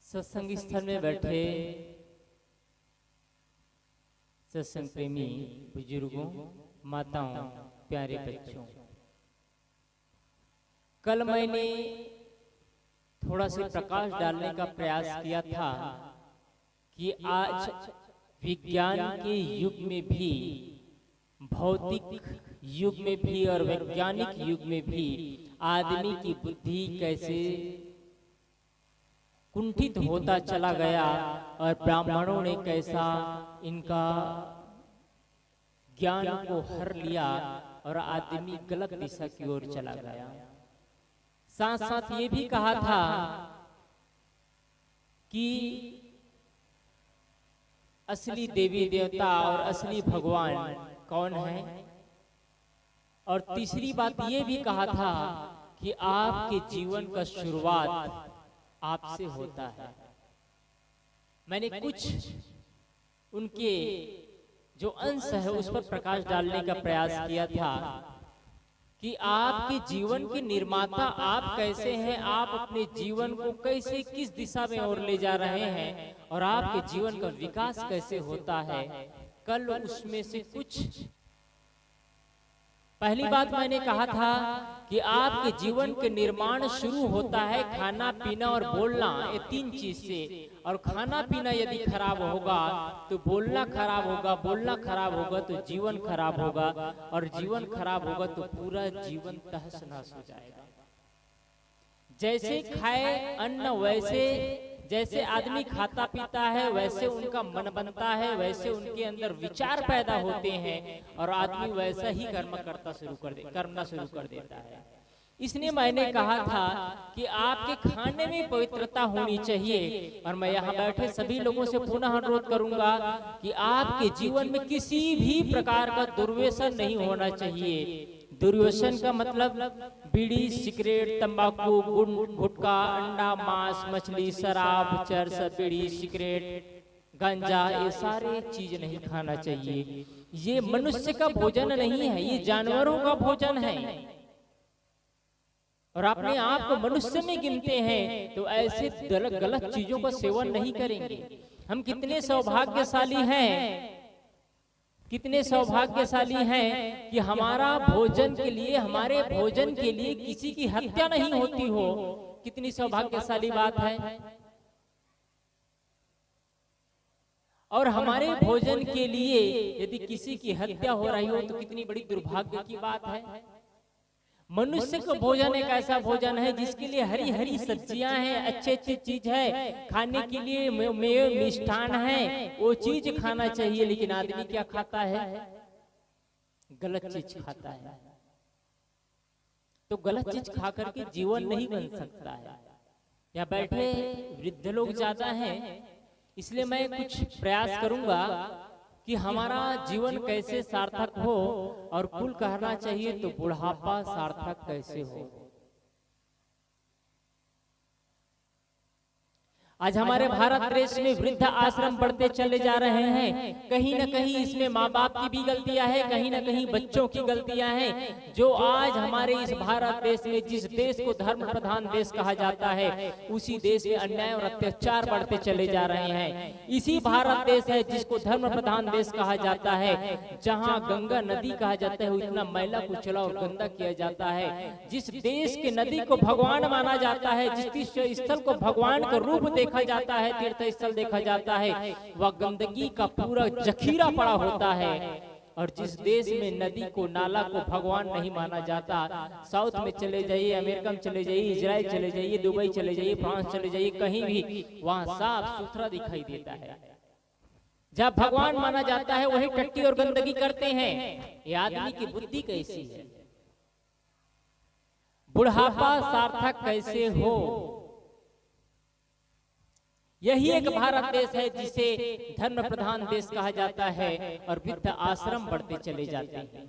सत्संग स्थल में बैठे सत्संग प्रेमी बुजुर्गों, माताओं, प्यारे बच्चों, कल मैंने थोड़ा सा प्रकाश डालने का प्रयास किया था कि आज विज्ञान के युग में भी, भौतिक युग में भी और वैज्ञानिक युग में भी आदमी की बुद्धि कैसे कुंठित होता चला गया और ब्राह्मणों ने कैसा इनका ज्ञान को हर लिया और आदमी गलत दिशा की ओर चला गया। साथ साथ ये भी कहा था कि असली देवी देवता और असली भगवान कौन है, और तीसरी बात ये भी कहा था कि आपके जीवन का शुरुआत आपसे होता है। मैंने कुछ उनके जो अंश है उस पर प्रकाश डालने का प्रयास किया था कि आपके जीवन के निर्माता आप कैसे हैं, आप अपने जीवन को कैसे किस दिशा में ओर ले जा रहे हैं और आपके जीवन का विकास कैसे होता है। कल उसमें से कुछ पहली बात मैंने कहा था कि आपके जीवन के निर्माण शुरू होता है खाना पीना और बोलना, ये तीन चीज से। और खाना पीना यदि खराब होगा तो बोलना खराब होगा, बोलना खराब होगा तो जीवन खराब होगा, और जीवन खराब होगा तो पूरा जीवन तहस नहस हो जाएगा। जैसे खाए अन्न वैसे, जैसे आदमी खाता पीता है वैसे उनका मन बनता है, वैसे उनके अंदर विचार पैदा होते हैं और आदमी वैसा ही करना शुरू कर देता है। इसलिए मैंने कहा था कि आपके खाने में पवित्रता होनी चाहिए। और मैं यहाँ बैठे सभी लोगों से पुनः अनुरोध करूंगा कि आपके जीवन में किसी भी प्रकार का दुर्व्यसन नहीं होना चाहिए। दुर्व्यसन का मतलब बीड़ी, सिगरेट, तंबाकू, गुटखा, अंडा, मांस, मछली, शराब, चरस, बीड़ी, सिगरेट, गांजा, ये सारे चीज नहीं खाना चाहिए। ये मनुष्य का भोजन नहीं है, ये जानवरों का भोजन है। और अपने आप को मनुष्य में गिनते हैं तो ऐसे गलत चीजों का सेवन नहीं करेंगे। हम कितने सौभाग्यशाली हैं, कितने सौभाग्यशाली हैं कि हमारा भोजन के लिए, हमारे भोजन के लिए किसी की हत्या नहीं होती हो। कितनी सौभाग्यशाली बात है। और हमारे भोजन के लिए यदि किसी की हत्या हो रही हो तो कितनी बड़ी दुर्भाग्य की बात है। मनुष्य का भोजन एक ऐसा भोजन है जिसके लिए हरी हरी सब्जियां हैं, अच्छे अच्छे चीज है खाने के लिए, मिष्ठान है, वो चीज खाना चाहिए। लेकिन आदमी क्या खाता है? गलत चीज खाता है। तो गलत चीज खा करके जीवन नहीं बन सकता है। यहाँ बैठे वृद्ध लोग ज्यादा हैं, इसलिए मैं कुछ प्रयास करूंगा कि हमारा जीवन कैसे सार्थक हो। और कुल कहना चाहिए तो बुढ़ापा सार्थक कैसे हो। आज हमारे भारत देश में वृद्ध आश्रम बढ़ते चले जा रहे हैं। कहीं न कहीं इसमें माँ बाप की भी गलतियां हैं, कहीं न कहीं बच्चों की गलतियां हैं। जो आज हमारे इस भारत देश में, जिस देश को धर्म प्रधान देश कहा जाता है, उसी देश में अन्याय और अत्याचार बढ़ते चले जा रहे हैं। इसी भारत देश है जिसको धर्म प्रधान देश कहा जाता है, जहाँ गंगा नदी कहा जाता है इतना मैला कुचला और गंदा किया जाता है। जिस देश के नदी को भगवान माना जाता है, जिस तीर्थ स्थल को भगवान का रूप देखा जाता है, तीर्थ स्थल देखा जाता है, वह गंदगी का पूरा जखीरा पड़ा होता है। और जिस देश में नदी को, नाला को भगवान नहीं माना जाता, साउथ में चले जाइए, अमेरिका में चले जाइए, इजराइल चले जाइए, दुबई चले जाइए, फ्रांस चले जाइए, कहीं भी वहाँ साफ सुथरा दिखाई देता है। जब भगवान माना जाता है वही टट्टी और गंदगी करते हैं। ये आदमी की बुद्धि कैसी है? बुढ़ापा सार्थक कैसे हो? यही एक भारत देश है जिसे धर्म प्रधान देश कहा जाता है और वृद्ध आश्रम बढ़ते चले जाते हैं।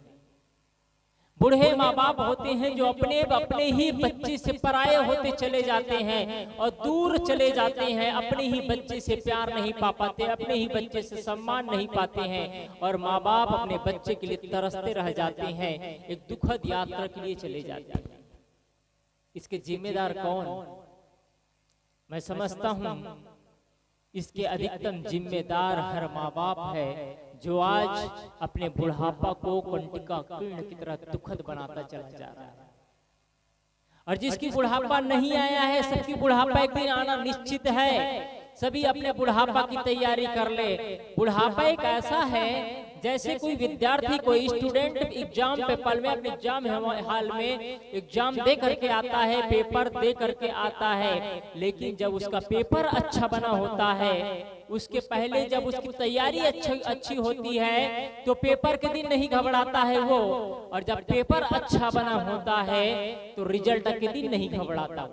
बूढ़े माँ बाप होते हैं जो अपने ही बच्चे से पराये होते चले जाते हैं और दूर चले जाते हैं, अपने ही बच्चे से प्यार नहीं पा पाते, अपने ही बच्चे से सम्मान नहीं पाते हैं, और माँ बाप अपने बच्चे के लिए तरसते रह जाते हैं, एक दुखद यात्रा के लिए चले जाते हैं। इसके जिम्मेदार कौन? मैं समझता हूँ इसके अधिकतम जिम्मेदार हर माँ बाप है जो आज अपने बुढ़ापा को कंटिका किरण की तरह दुखद बनाता चला जा रहा है। और जिसकी बुढ़ापा नहीं आया है, सबकी बुढ़ापा एक दिन आना निश्चित है। सभी अपने बुढ़ापा की तैयारी कर ले। बुढ़ापा एक ऐसा है जैसे कोई विद्यार्थी, कोई स्टूडेंट एग्जाम पेपर में, अपने एग्जाम हाल में एग्जाम दे करके आता है, पेपर दे करके आता है, लेकिन जब उसका पेपर अच्छा बना होता है, उसके पहले जब उसकी तैयारी अच्छी होती है तो पेपर के दिन नहीं घबराता है वो, और जब पेपर अच्छा बना होता है तो रिजल्ट के दिन नहीं घबराता।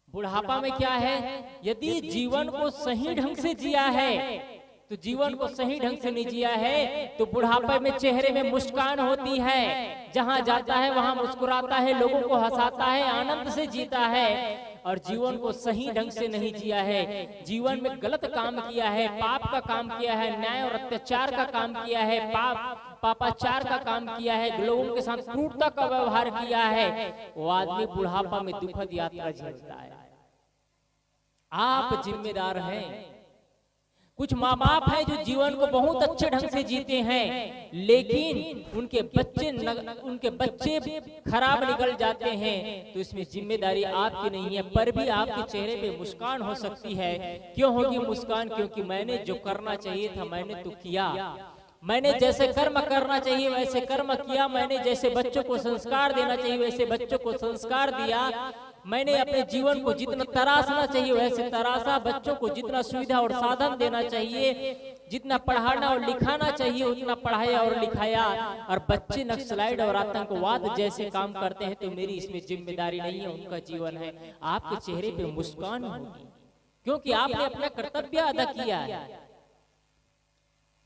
बुढ़ापा में क्या है, यदि जीवन को सही ढंग से जिया है तो जीवन को सही ढंग से नहीं जिया है तो बुढ़ापे में चेहरे में मुस्कान होती है, जहां जाता है वहां मुस्कुराता है, लोगों को हंसाता है, आनंद से जीता है। और जीवन को सही ढंग से नहीं जिया है, जीवन में गलत काम किया है, पाप का काम किया है, न्याय और अत्याचार का काम किया है, पापाचार का काम किया है, लोगों के साथ क्रूरता का व्यवहार किया है, वो आदमी बुढ़ापा में दुखद यात्रा झेलता है। आप जिम्मेदार हैं। कुछ माँ बाप हैं जो जीवन को बहुत अच्छे ढंग से जीते हैं, लेकिन उनके बच्चे खराब निकल जाते हैं, तो इसमें जिम्मेदारी आपकी नहीं है, पर भी आपके चेहरे पे मुस्कान हो सकती है। क्यों होगी मुस्कान? क्योंकि मैंने जो करना चाहिए था मैंने तो किया, मैंने जैसे कर्म करना चाहिए वैसे कर्म किया, मैंने जैसे बच्चों को संस्कार देना चाहिए वैसे बच्चों को संस्कार दिया, मैंने अपने जीवन को जितना तराशना चाहिए वैसे तराशा, बच्चों को जितना सुविधा और साधन देना चाहिए, जितना पढ़ाना और लिखाना चाहिए उतना पढ़ाया और लिखाया। और बच्चे नक्सलाइट और आतंकवाद जैसे काम करते हैं तो मेरी इसमें जिम्मेदारी नहीं है, उनका जीवन है। आपके चेहरे पे मुस्कान होगी क्योंकि आपने अपना कर्तव्य अदा किया है।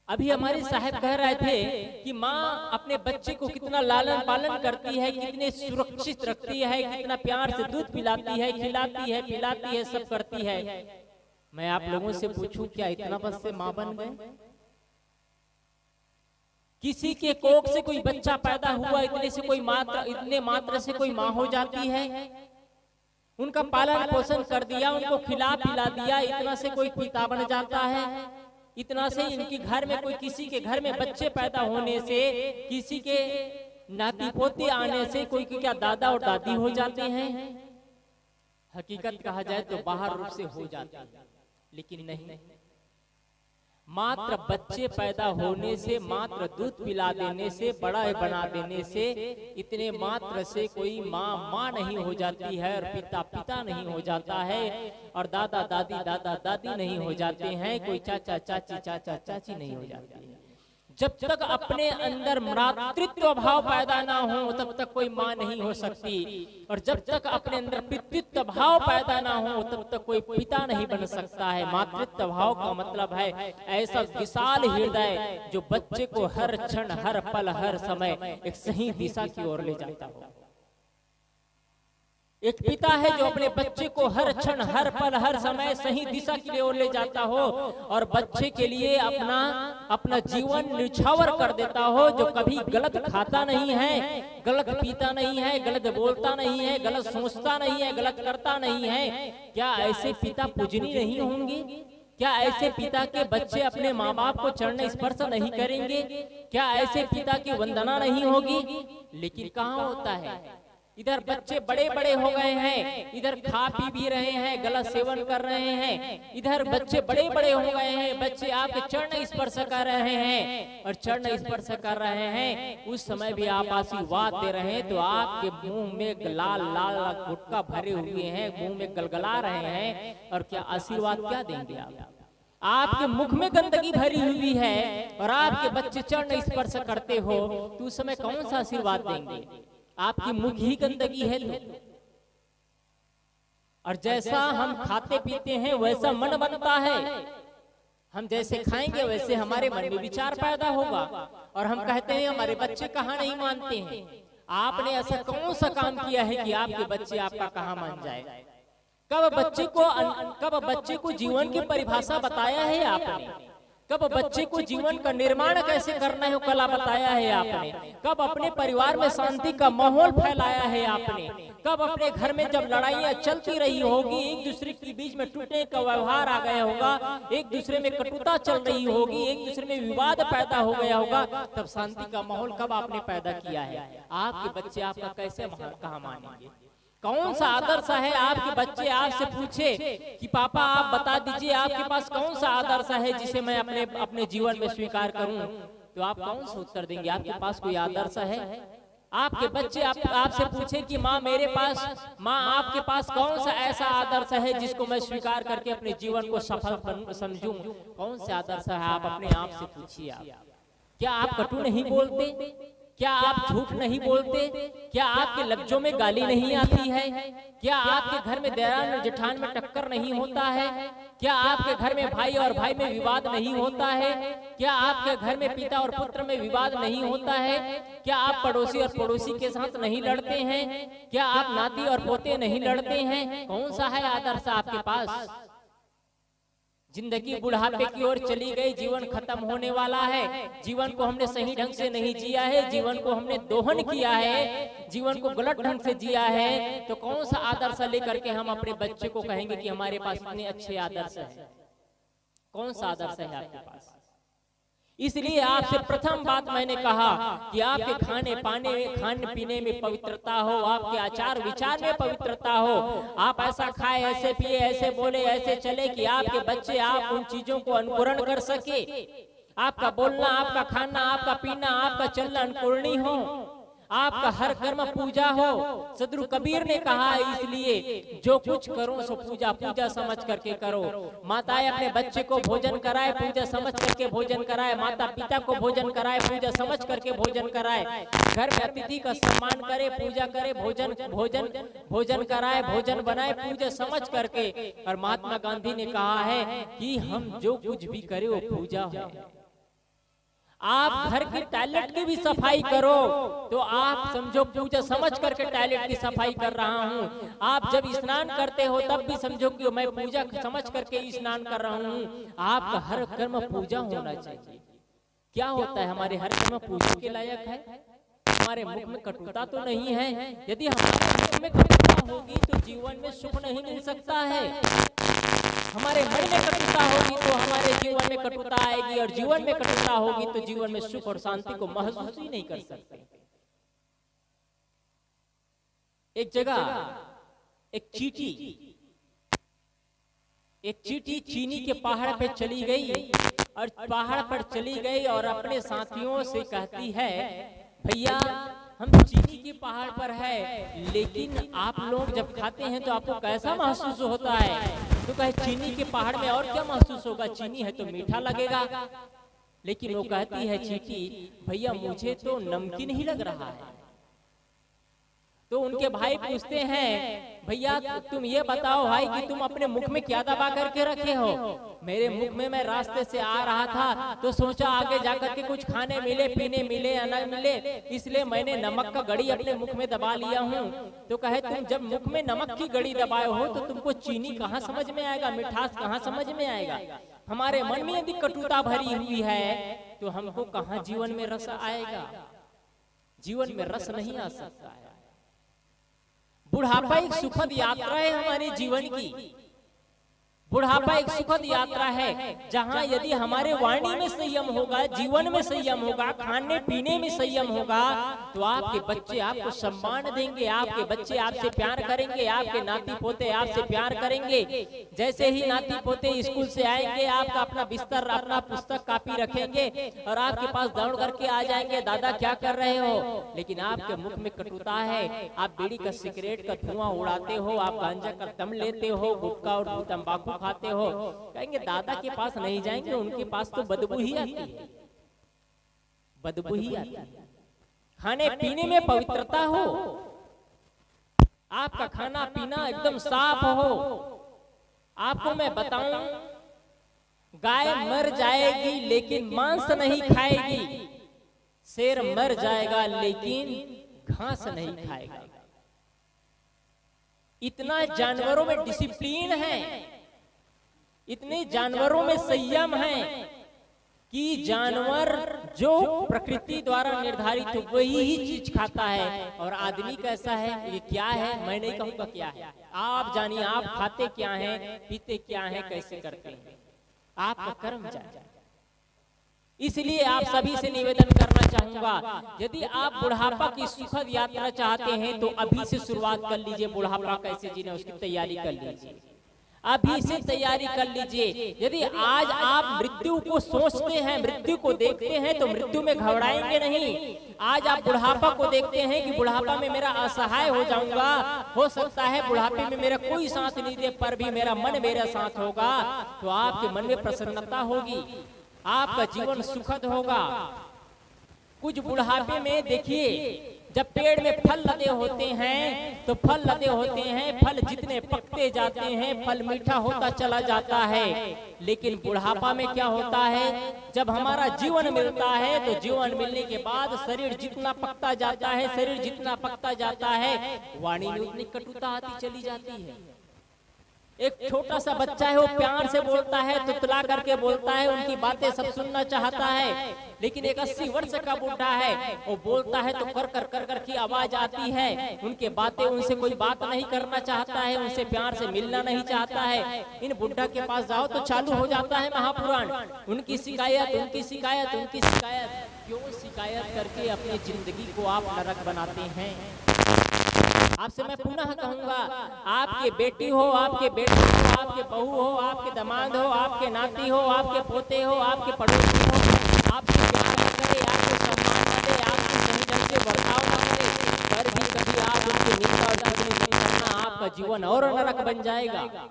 अभी हमारे साहब कह रहे थे कि माँ अपने बच्चे को कितना लालन पालन करती है, कितने सुरक्षित रखती है, कितना प्यार से दूध पिलाती है, खिलाती है, पिलाती है, सब करती है। मैं आप लोगों से पूछूं, क्या इतना बस से माँ बन गए? किसी के कोख से कोई बच्चा पैदा हुआ, इतने मात्र से कोई माँ हो जाती है? उनका पालन पोषण कर दिया, उनको खिला पिला दिया, इतना से कोई पिता बन जाता है? इतना से इनके घर में कोई, किसी के घर में बच्चे पैदा होने से, किसी के नाती पोते आने से कोई क्या दादा और दादी हो जाते हैं? हकीकत कहा जाए तो बाहर रूप से हो जाते हैं, लेकिन नहीं। मात्र बच्चे पैदा होने से, मात्र दूध पिला देने से, बड़ा बना देने से, इतने मात्र से कोई माँ नहीं हो जाती है, और पिता नहीं हो जाता है, और दादा दादी नहीं हो जाते हैं, कोई चाचा चाची नहीं हो जाती है। जब तक अपने अंदर मातृत्व भाव पैदा ना हो तब तक कोई माँ नहीं हो सकती, और जब तक अपने अंदर पितृत्व भाव पैदा ना हो तब तक कोई पिता नहीं बन सकता है। मातृत्व भाव का मतलब है ऐसा विशाल हृदय जो बच्चे को हर क्षण, हर पल, हर समय एक सही दिशा की ओर ले जाता हो। एक पिता है जो अपने बच्चे को हर क्षण, हर पल, हर समय सही दिशा की ओर ले जाता हो, और बच्चे के लिए अपना जीवन निछावर कर देता हो, जो कभी गलत खाता नहीं है, गलत पीता नहीं है, गलत बोलता नहीं है, गलत सोचता नहीं है, गलत करता नहीं है। क्या ऐसे पिता पूजनीय नहीं होंगे? क्या ऐसे पिता के बच्चे अपने माँ बाप को चरण स्पर्श नहीं करेंगे? क्या ऐसे पिता की वंदना नहीं होगी? लेकिन कहाँ होता है? इधर बच्चे बड़े बड़े हो गए हैं, इधर खा पी भी रहे हैं, गलत सेवन कर रहे हैं, इधर बच्चे बड़े बड़े हो गए हैं, बच्चे आपके चरण स्पर्श कर रहे हैं, और चरण स्पर्श कर रहे हैं, उस समय भी आप आशीर्वाद दे रहे हैं, तो आपके मुंह में लाल लाल गुटका भरे हुए हैं, मुंह में गलगला रहे हैं, और क्या आशीर्वाद क्या देंगे आप? आपके मुख में गंदगी भरी हुई है और आपके बच्चे चरण स्पर्श करते हो, तो उस समय कौन सा आशीर्वाद देंगे? आपकी मुख ही गंदगी है तो। और जैसा हम खाते पीते हैं वैसा मन बनता है, हम जैसे खाएंगे वैसे हमारे मन में विचार पैदा होगा, और हम कहते हैं हमारे बच्चे कहाँ नहीं मानते हैं। आपने ऐसा कौन सा काम किया है कि आपके बच्चे आपका कहाँ मान जाए? कब बच्चे को जीवन की परिभाषा बताया है आपने? कब बच्चे को जीवन का निर्माण कैसे करना है वो कला बताया है आपने, कब अपने परिवार में शांति का माहौल फैलाया है आपने, कब अपने घर में जब लड़ाइयाँ चलती रही होगी, एक दूसरे के बीच में टूटने का व्यवहार आ गया होगा, एक दूसरे में कटुता चल रही होगी, एक दूसरे में विवाद पैदा हो गया होगा, तब शांति का माहौल कब आपने पैदा किया है? आपके बच्चे आपका कैसे कहाँ मानेंगे? कौन सा आदर्श है? आपके बच्चे आपसे पूछे कि पापा आप बता दीजिए आपके पास कौन सा आदर्श है जिसे मैं अपने जीवन में स्वीकार करूं, तो आप कौन सा उत्तर देंगे? आपके पास कोई आदर्श है? आपके बच्चे आपसे पूछे कि माँ मेरे पास, माँ आपके पास कौन सा ऐसा आदर्श है जिसको मैं स्वीकार करके अपने जीवन को सफल समझूं? कौन सा आदर्श है? आप अपने आप से पूछिए। क्या आप कटु नहीं बोलते? क्या आप झूठ नहीं बोलते? क्या आपके लफ्जों में गाली नहीं आती है? क्या आपके घर में देरान और जेठान में टक्कर नहीं होता है? क्या आपके घर में भाई और भाई में विवाद नहीं होता है? क्या आपके घर में पिता और पुत्र में विवाद नहीं होता है? क्या आप पड़ोसी और पड़ोसी के साथ नहीं लड़ते हैं? क्या आप नाती और पोते नहीं लड़ते हैं? कौन सा है आदर्श आपके पास? जिंदगी बुढ़ापे की ओर चली गई, जीवन खत्म होने वाला है, जीवन को हमने सही ढंग से नहीं जिया है, जीवन को हमने दोहन किया है, जीवन को गलत ढंग से जिया है, तो कौन सा आदर्श लेकर के हम अपने बच्चे को कहेंगे कि हमारे पास इतने अच्छे आदर्श हैं? कौन सा आदर्श है आपके पास? इसलिए आपसे प्रथम बात मैंने कहा कि आपके खाने पाने में, खाने पीने में पवित्रता हो, आपके आचार विचार में पवित्रता हो, आप ऐसा खाए, ऐसे पिए, ऐसे बोले, ऐसे चले कि आपके बच्चे आप उन चीजों को अनुकरण कर सके। आपका बोलना, आपका खाना, आपका पीना, आपका चलना अनुकरणीय हो, आपका हर कर्म पूजा हो। सदगुरु कबीर ने कहा इसलिए जो कुछ करो सो पूजा, पूजा समझ करके करो। माताएं अपने बच्चे को भोजन कराए, पूजा समझ करके भोजन कराए, माता पिता को भोजन कराए, पूजा समझ करके भोजन कराए, घर में अतिथि का सम्मान करे, पूजा करे, भोजन भोजन भोजन कराए, भोजन बनाए, पूजा समझ करके। और महात्मा गांधी ने कहा है कि हम जो कुछ भी करें वो पूजा है। आप घर के टॉयलेट की भी सफाई करो तो आप समझो पूजा समझ करके टॉयलेट की सफाई कर रहा हूँ। आप जब स्नान करते हो तब भी समझो कि मैं पूजा समझ करके स्नान कर रहा हूँ। आपका हर कर्म पूजा होना चाहिए। क्या होता है? हमारे हर कर्म पूजा के लायक है। हमारे मुख में कटुता तो नहीं है। यदि हमारे मुख में कटुता होगी तो जीवन में सुख नहीं मिल सकता है। हमारे मन में कटुता होगी तो हमारे जीवन में कटुता आएगी, और जीवन में कटुता होगी तो जीवन में सुख और शांति को महसूस ही नहीं कर सकते। एक जगह एक चींटी चीनी के पहाड़ पे चली गई, और पहाड़ पर चली गई और अपने साथियों से कहती है, भैया हम चीनी के पहाड़ पर है, लेकिन आप लोग जब खाते हैं तो आपको कैसा महसूस होता है? तो कहे चीनी के पहाड़ में और क्या महसूस होगा, चीनी है तो मीठा लगेगा। लेकिन वो कहती है चींटी, भैया मुझे तो नमकीन ही लग रहा है। तो उनके भाई पूछते हैं, भैया तुम ये बताओ भाई कि तुम अपने मुख में क्या दबा करके रखे हो? मेरे मुख में, मैं रास्ते से आ रहा था तो सोचा आगे जाकर के कुछ खाने मिले, पीने मिले, अनाज मिले, इसलिए मैंने नमक का गड़ी अपने मुख में दबा लिया हूँ। तो कहे तुम जब मुख में नमक की गड़ी दबाए हो तो तुमको चीनी कहाँ समझ में आएगा, मिठास कहाँ समझ में आएगा? हमारे मन में यदि कटुता भरी हुई है तो हमको कहाँ जीवन में रस आएगा? जीवन में रस नहीं आ सकता है। बुढ़ापा एक सुखद यात्रा है हमारे जीवन की। बुढ़ापा एक सुखद यात्रा है जहां यदि हमारे वाणी में संयम होगा, जीवन में संयम होगा, खाने पीने में संयम होगा, तो आपके बच्चे आपको सम्मान देंगे, आपके बच्चे आपसे प्यार करेंगे, आपके नाती पोते आपसे प्यार करेंगे। जैसे ही नाती पोते स्कूल से आएंगे, आपका अपना बिस्तर, अपना पुस्तक कापी रखेंगे और आपके पास दौड़ करके आ जाएंगे, दादा क्या कर रहे हो? लेकिन आपके मुख में कटुता है, आप बीड़ी का, सिगरेट का धुआं उड़ाते हो, आप गांजा का दम लेते हो, गुटखा और तंबाकू खाते हो। कहेंगे दादा के पास नहीं जाएंगे, उनके पास तो बदबू ही आती है, बदबू ही आती है। खाने पीने में पवित्रता हो, आपका खाना पीना एकदम साफ हो। आपको मैं बताऊं, गाय मर जाएगी लेकिन मांस नहीं खाएगी, शेर मर जाएगा लेकिन घास नहीं खाएगा। इतना जानवरों में डिसिप्लिन है, इतने जानवरों में संयम है, कि जानवर जो प्रकृति द्वारा निर्धारित वही ही चीज खाता है, और आदमी कैसा है, ये क्या है, मैं नहीं कहूँगा क्या है, आप जानिए आप खाते क्या हैं, पीते क्या हैं, कैसे करते हैं, आपका कर्म जाए। इसलिए आप सभी से निवेदन करना चाहूंगा, यदि आप बुढ़ापा की सुखद यात्रा चाहते हैं तो अभी से शुरुआत कर लीजिए। बुढ़ापा कैसे जीना उसकी तैयारी कर लीजिए, अभी से तैयारी कर लीजिए। यदि आज आप मृत्यु को सोचते हैं, मृत्यु को देखते हैं, तो मृत्यु में घबराएंगे नहीं। आज आप बुढ़ापा को देखते हैं कि बुढ़ापा में मेरा असहाय हो जाऊंगा, हो सकता है बुढ़ापे में मेरा कोई साथ नहीं दे पर भी मेरा मन मेरा साथ होगा, तो आपके मन में प्रसन्नता होगी, आपका जीवन सुखद होगा। कुछ बुढ़ापे में देखिए, जब पेड़ में फल लदे होते हैं तो फल लदे होते हैं, फल जितने पकते जाते हैं फल मीठा होता चला जाता है। लेकिन बुढ़ापा में क्या होता है, जब हमारा जीवन मिलता है तो जीवन मिलने के बाद शरीर जितना पकता जाता है, शरीर जितना पकता जाता है, वाणी में उतनी कटुता आती चली जाती है। एक छोटा सा बच्चा है, वो प्यार से बोलता है, तुतला करके बोलता है, उनकी बातें सब सुनना चाहता है। लेकिन एक 80 वर्ष का बूढ़ा है, वो बोलता है तो कर कर कर कर की आवाज आती है, उनके बातें, उनसे कोई बात नहीं करना चाहता है, उनसे प्यार से मिलना नहीं चाहता है। इन बुढ़ा के पास जाओ तो चालू हो जाता है महापुराण, उनकी शिकायत, उनकी शिकायत, उनकी शिकायत। क्यों शिकायत करके अपनी जिंदगी को आप नरक बनाते हैं? आपसे मैं पुनः कहूंगा, आपके बेटी हो, आपके बेटे हो, आपके बहू हो, आपके दामाद हो, आपके नाती हो, आपके पोते हो, आपके पड़ोसी हो, आपसे प्यार न करे, आपको सम्मान न दे, आपके सही ढंग से बर्ताव न करे, पर भी कभी आप उनकी निंदा और टिप्पणी नहीं करना, आपका जीवन और नरक बन जाएगा।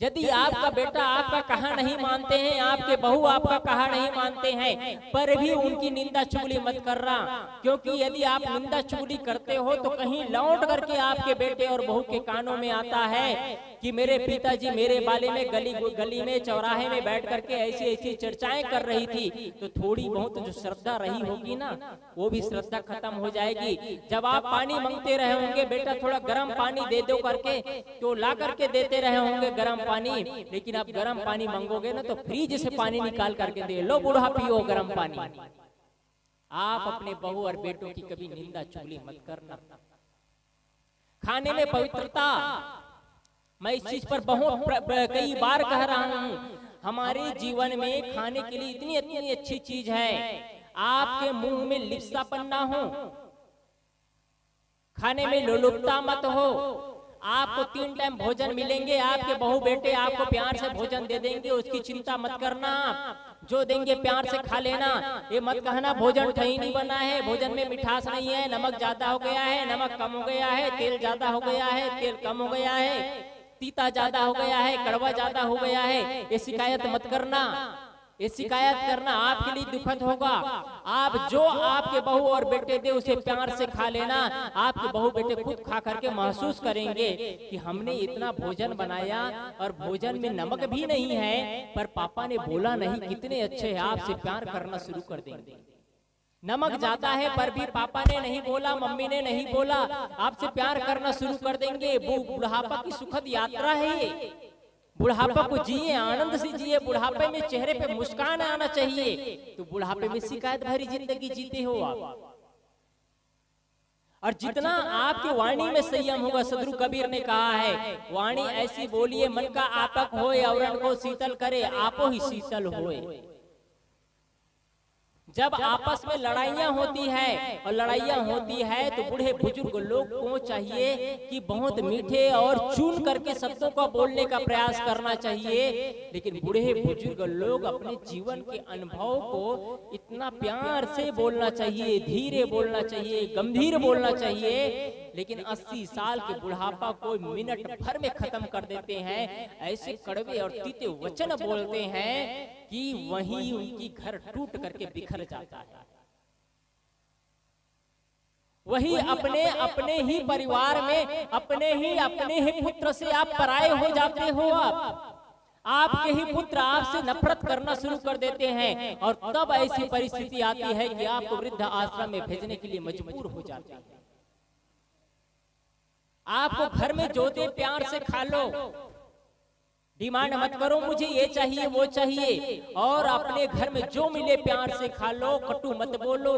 यदि आपका बेटा आपका कहा नहीं मानते हैं, आपके बहू आपका कहा नहीं मानते हैं, पर भी उनकी निंदा चुगली मत करना, क्योंकि यदि आप निंदा चुगली करते हो तो कहीं लौट करके आपके बेटे और बहू के कानों में आता है कि मेरे पिताजी मेरे बारे में गली में चौराहे में बैठ करके ऐसी ऐसी चर्चाएं कर रही थी, तो थोड़ी बहुत जो श्रद्धा रही होगी ना, वो भी श्रद्धा खत्म हो जाएगी। जब आप पानी मांगते रहे होंगे, बेटा थोड़ा गर्म पानी दे दो करके, तो ला करके देते रहे होंगे गर्म पानी, लेकिन आप गर्म पानी मांगोगे ना तो फ्रिज से पानी निकाल करके दे, लो बूढ़ा पियो गर्म पानी। आप अपने बहू और बेटों की कभी निंदा चुगली मत करना। खाने में पवित्रता, मैं इस चीज पर बहुत कई बार कह रहा हूं, हमारे जीवन में खाने के लिए इतनी इतनी अच्छी चीज है, आपके मुंह में लिप्सापन ना हो, खाने में लोलुपता मत हो, आपको 3 टाइम भोजन मिलेंगे, आपके बहू बेटे आपको प्यार से भोजन दे देंगे, उसकी चिंता मत करना, जो देंगे प्यार से खा लेना। ये मत कहना भोजन सही नहीं बना है, भोजन में मिठास नहीं है, नमक ज्यादा हो गया है, नमक कम हो गया है, तेल ज्यादा हो गया है, तेल कम हो गया है, तीता ज्यादा हो गया है, कड़वा ज्यादा हो गया है, ये शिकायत मत करना। ये शिकायत करना आपके लिए दुखद होगा। आप जो आपके बहू और बेटे दे उसे प्यार से खा लेना, आपके बहू बेटे खुद खा करके महसूस करेंगे कि हमने इतना भोजन बनाया और भोजन में नमक भी नहीं है, पर पापा ने बोला नहीं, कितने अच्छे हैं, आपसे प्यार करना शुरू कर देंगे। नमक ज्यादा है पर भी पापा ने नहीं बोला, मम्मी ने नहीं बोला, आपसे प्यार करना शुरू कर देंगे। बुढ़ापा की सुखद यात्रा है ये, बुढ़ापा को जिए, आनंद से जिए, बुढ़ापे में चेहरे पे मुस्कान आना चाहिए, तो बुढ़ापे में शिकायत भरी जिंदगी जीते हो आप। और जितना आपके वाणी में संयम होगा, सदगुरु कबीर ने कहा है, वाणी ऐसी बोलिए मन का आपक होए, औरन को शीतल करे, आपो ही शीतल होए। जब आपस में लड़ाइयाँ होती है और लड़ाइयाँ होती है तो बूढ़े बुजुर्ग लोग को चाहिए कि बहुत मीठे और चुन करके शब्दों को बोलने का प्रयास करना चाहिए, लेकिन बूढ़े बुजुर्ग लोग अपने जीवन के अनुभव को इतना प्यार से बोलना चाहिए, धीरे बोलना चाहिए, गंभीर बोलना चाहिए। लेकिन 80 साल के बुढ़ापा को मिनट भर में खत्म कर देते हैं, ऐसे कड़वे और तीते वचन बोलते हैं कि वहीं उनकी घर टूट करके बिखर जाता है। वही अपने ही परिवार में अपने ही पुत्र से आप पराये हो जाते हो। आपके ही पुत्र आपसे नफरत करना शुरू कर देते हैं, और तब ऐसी परिस्थिति आती है कि आपको वृद्ध आश्रम में भेजने के लिए मजबूर हो जाते हैं। आपको घर में जो दे प्यार से खा लो, डिमांड मत करो मुझे ये चाहिए वो चाहिए, और अपने घर में जो मिले प्यार से खा लो, कटु मत बोलो।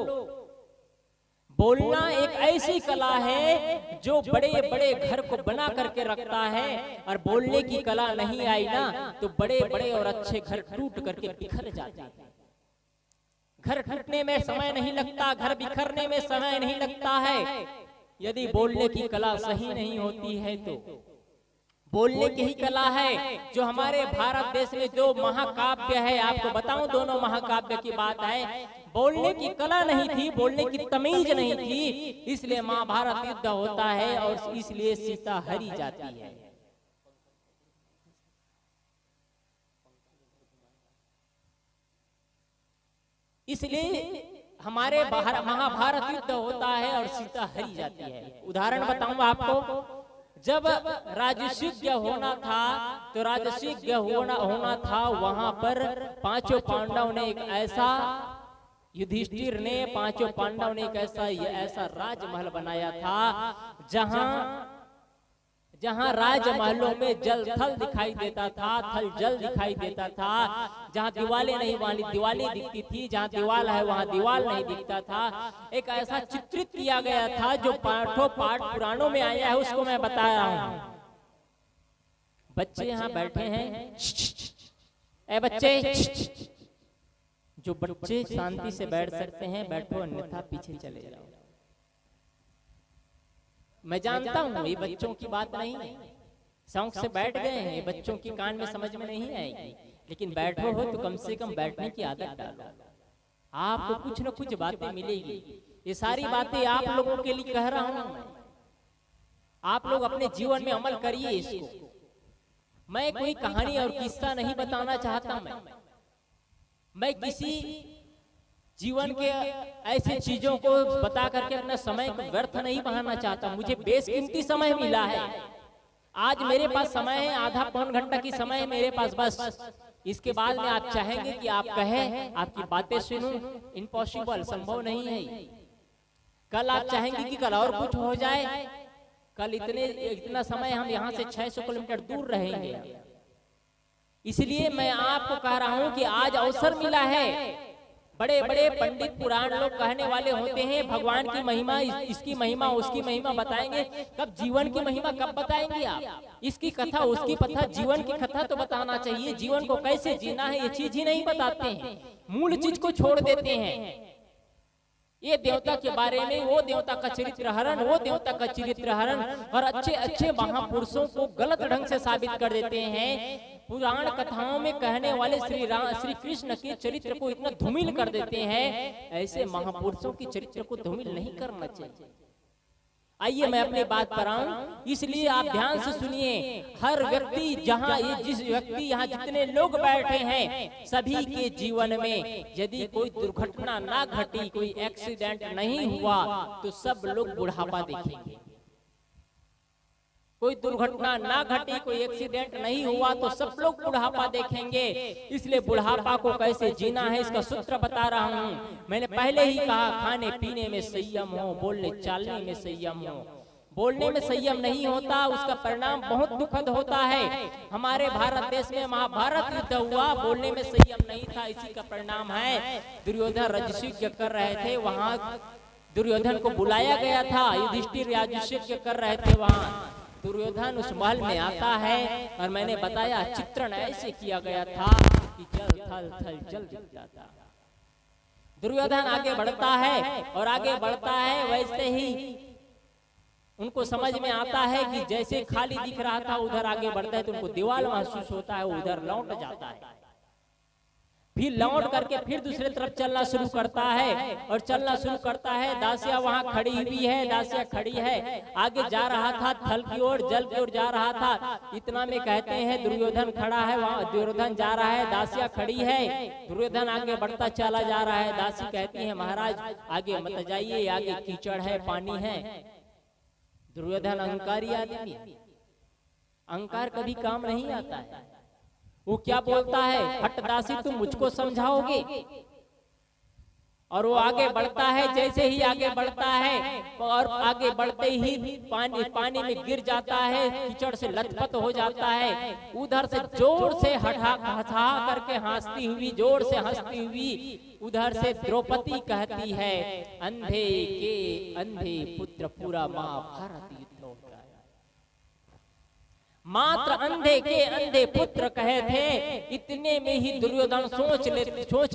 बोलना एक ऐसी कला है जो बड़े बड़े घर को बना करके रखता है, और बोलने की कला नहीं आई ना तो बड़े बड़े और अच्छे घर टूट करके बिखर जाते हैं। घर टूटने में समय नहीं लगता, घर बिखरने में समय नहीं लगता है, यदि बोलने की कला सही नहीं होती है तो। बोलने की ही कला है जो हमारे भारत देश में जो महाकाव्य है, आपको बताऊं दोनों महाकाव्य की बात है, बोलने की कला नहीं थी, बोलने की तमीज नहीं थी, इसलिए महाभारत युद्ध होता है और इसलिए सीता हरी जाती है। इसलिए हमारे महाभारत युद्ध होता है और सीता हरी जाती है। उदाहरण बताऊंगा आपको, जब राजसूय होना था तो राजसूय होना था, वहां पर पांचों पांडव ने एक ऐसा, युधिष्ठिर ने पांचों पांडव ने एक ऐसा राजमहल बनाया था जहां राजमहलों में जल थल दिखाई देता था, थल जल दिखाई देता था, जहां दीवालें नहीं वहां दीवालें दिखती थी, जहां दीवाल है वहां दीवाल नहीं दिखता था। एक ऐसा चित्रित किया गया था जो पाठ पुराणों में आया है, उसको मैं बता रहा हूं। बच्चे यहाँ बैठे हैं, ए बच्चे, जो बच्चे शांति से बैठ सकते हैं बैठो, अन्यथा पीछे चले जाओ। मैं जानता हूँ ये बच्चों की बात नहीं है, शौक से बैठ गए हैं, ये बच्चों की कान में समझ में नहीं आएगी, लेकिन बैठो हो तो कम से कम बैठने की आदत डालो, आपको कुछ न कुछ बातें मिलेगी। ये सारी बातें आप लोगों के लिए कह रहा हूँ मैं, आप लोग अपने जीवन में अमल करिए इसको। मैं कोई कहानी और किस्सा नहीं बताना चाहता, मैं किसी जीवन के ऐसे चीजों को बता करके अपना समय को व्यर्थ नहीं बहाना चाहता। मुझे बेशकीमती समय मिला है, आज मेरे पास समय है, आधा पौन घंटा की समय है मेरे पास, बस इसके बाद में आप चाहेंगे कि आप कहें, आपकी बातें सुनूं, इम्पॉसिबल, संभव नहीं है। कल आप चाहेंगे कि कल और कुछ हो जाए, कल इतना समय हम यहाँ से 600 किलोमीटर दूर रहेंगे। इसलिए मैं आपको कह रहा हूं कि आज अवसर मिला है। बड़े बड़े पंडित पुराण लोग कहने वाले होते हैं भगवान की महिमा, इसकी महिमा उसकी महिमा बताएंगे, कब जीवन की महिमा कब बताएंगे आप? इसकी कथा उसकी कथा, जीवन की कथा तो बताना चाहिए, जीवन को कैसे जीना है ये चीज ही नहीं बताते हैं, मूल चीज को छोड़ देते हैं। ये देवता के बारे में, वो देवता का चरित्र हरण, वो देवता का चरित्र हरण, और अच्छे अच्छे महापुरुषों को गलत ढंग से साबित कर देते हैं। पुराण कथाओं में कहने वाले श्री कृष्ण के चरित्र को इतना धूमिल कर देते हैं, ऐसे महापुरुषों के चरित्र को धूमिल नहीं करना चाहिए। आइए मैं अपनी बात पर आऊं, इसलिए आप ध्यान से सुनिए। हर व्यक्ति जिस व्यक्ति यहाँ जितने लोग बैठे हैं, सभी के जीवन में यदि कोई दुर्घटना ना घटी, कोई एक्सीडेंट नहीं हुआ, तो सब लोग बुढ़ापा देखेंगे। कोई दुर्घटना ना घटी, कोई एक्सीडेंट नहीं हुआ तो सब लोग बुढ़ापा देखेंगे। इसलिए बुढ़ापा को कैसे जीना है इसका सूत्र बता रहा हूँ। मैंने पहले ही कहा, खाने पीने में संयम हो, बोलने चालने में संयम हो। बोलने में संयम नहीं होता, उसका परिणाम बहुत दुखद होता है। हमारे भारत देश में महाभारत युद्ध हुआ, बोलने में संयम नहीं था, इसी का परिणाम है। दुर्योधन राजसूय कर रहे थे, वहां दुर्योधन को बुलाया गया था, युधिष्ठिर राजसूय कर रहे थे, वहां दुर्योधन उस महल में आता है, और मैंने बताया चित्रण ऐसे किया गया था कि जल थल थल जल दिख जाता। दुर्योधन आगे बढ़ता है और आगे बढ़ता है, वैसे ही उनको समझ में आता है कि जैसे खाली दिख रहा था उधर आगे बढ़ता है तो उनको दीवार महसूस होता है, उधर लौट जाता है। फिर लौट करके फिर दूसरे तरफ चलना शुरू करता है, और चलना शुरू करता है। दासिया वहां खड़ी हुई है, दासिया खड़ी है, आगे जा रहा था थल की ओर, जल की ओर जा रहा था। इतना में कहते हैं दुर्योधन खड़ा है, वहां दुर्योधन जा रहा है, दासिया खड़ी है, दुर्योधन आगे बढ़ता चला जा रहा है। दासी कहती है महाराज आगे मत जाइए, आगे कीचड़ है, पानी है। दुर्योधन अहंकारी आदमी, अहंकार कभी काम नहीं आता है। वो क्या बोलता है, हट दासी तुम मुझको समझाओगे? और वो आगे बढ़ता है, जैसे ही आगे बढ़ता है और आगे बढ़ते ही पानी में गिर जाता है, कीचड़ से लथपथ हो जाता है। उधर से जोर से हंसा करके हंसती हुई, जोर से हंसती हुई उधर से द्रौपदी कहती है, अंधे के अंधे पुत्र पूरा महाभारत युद्ध हो गया। मात्र अंधे के अंधे पुत्र कहे थे, इतने में ही दुर्योधन सोच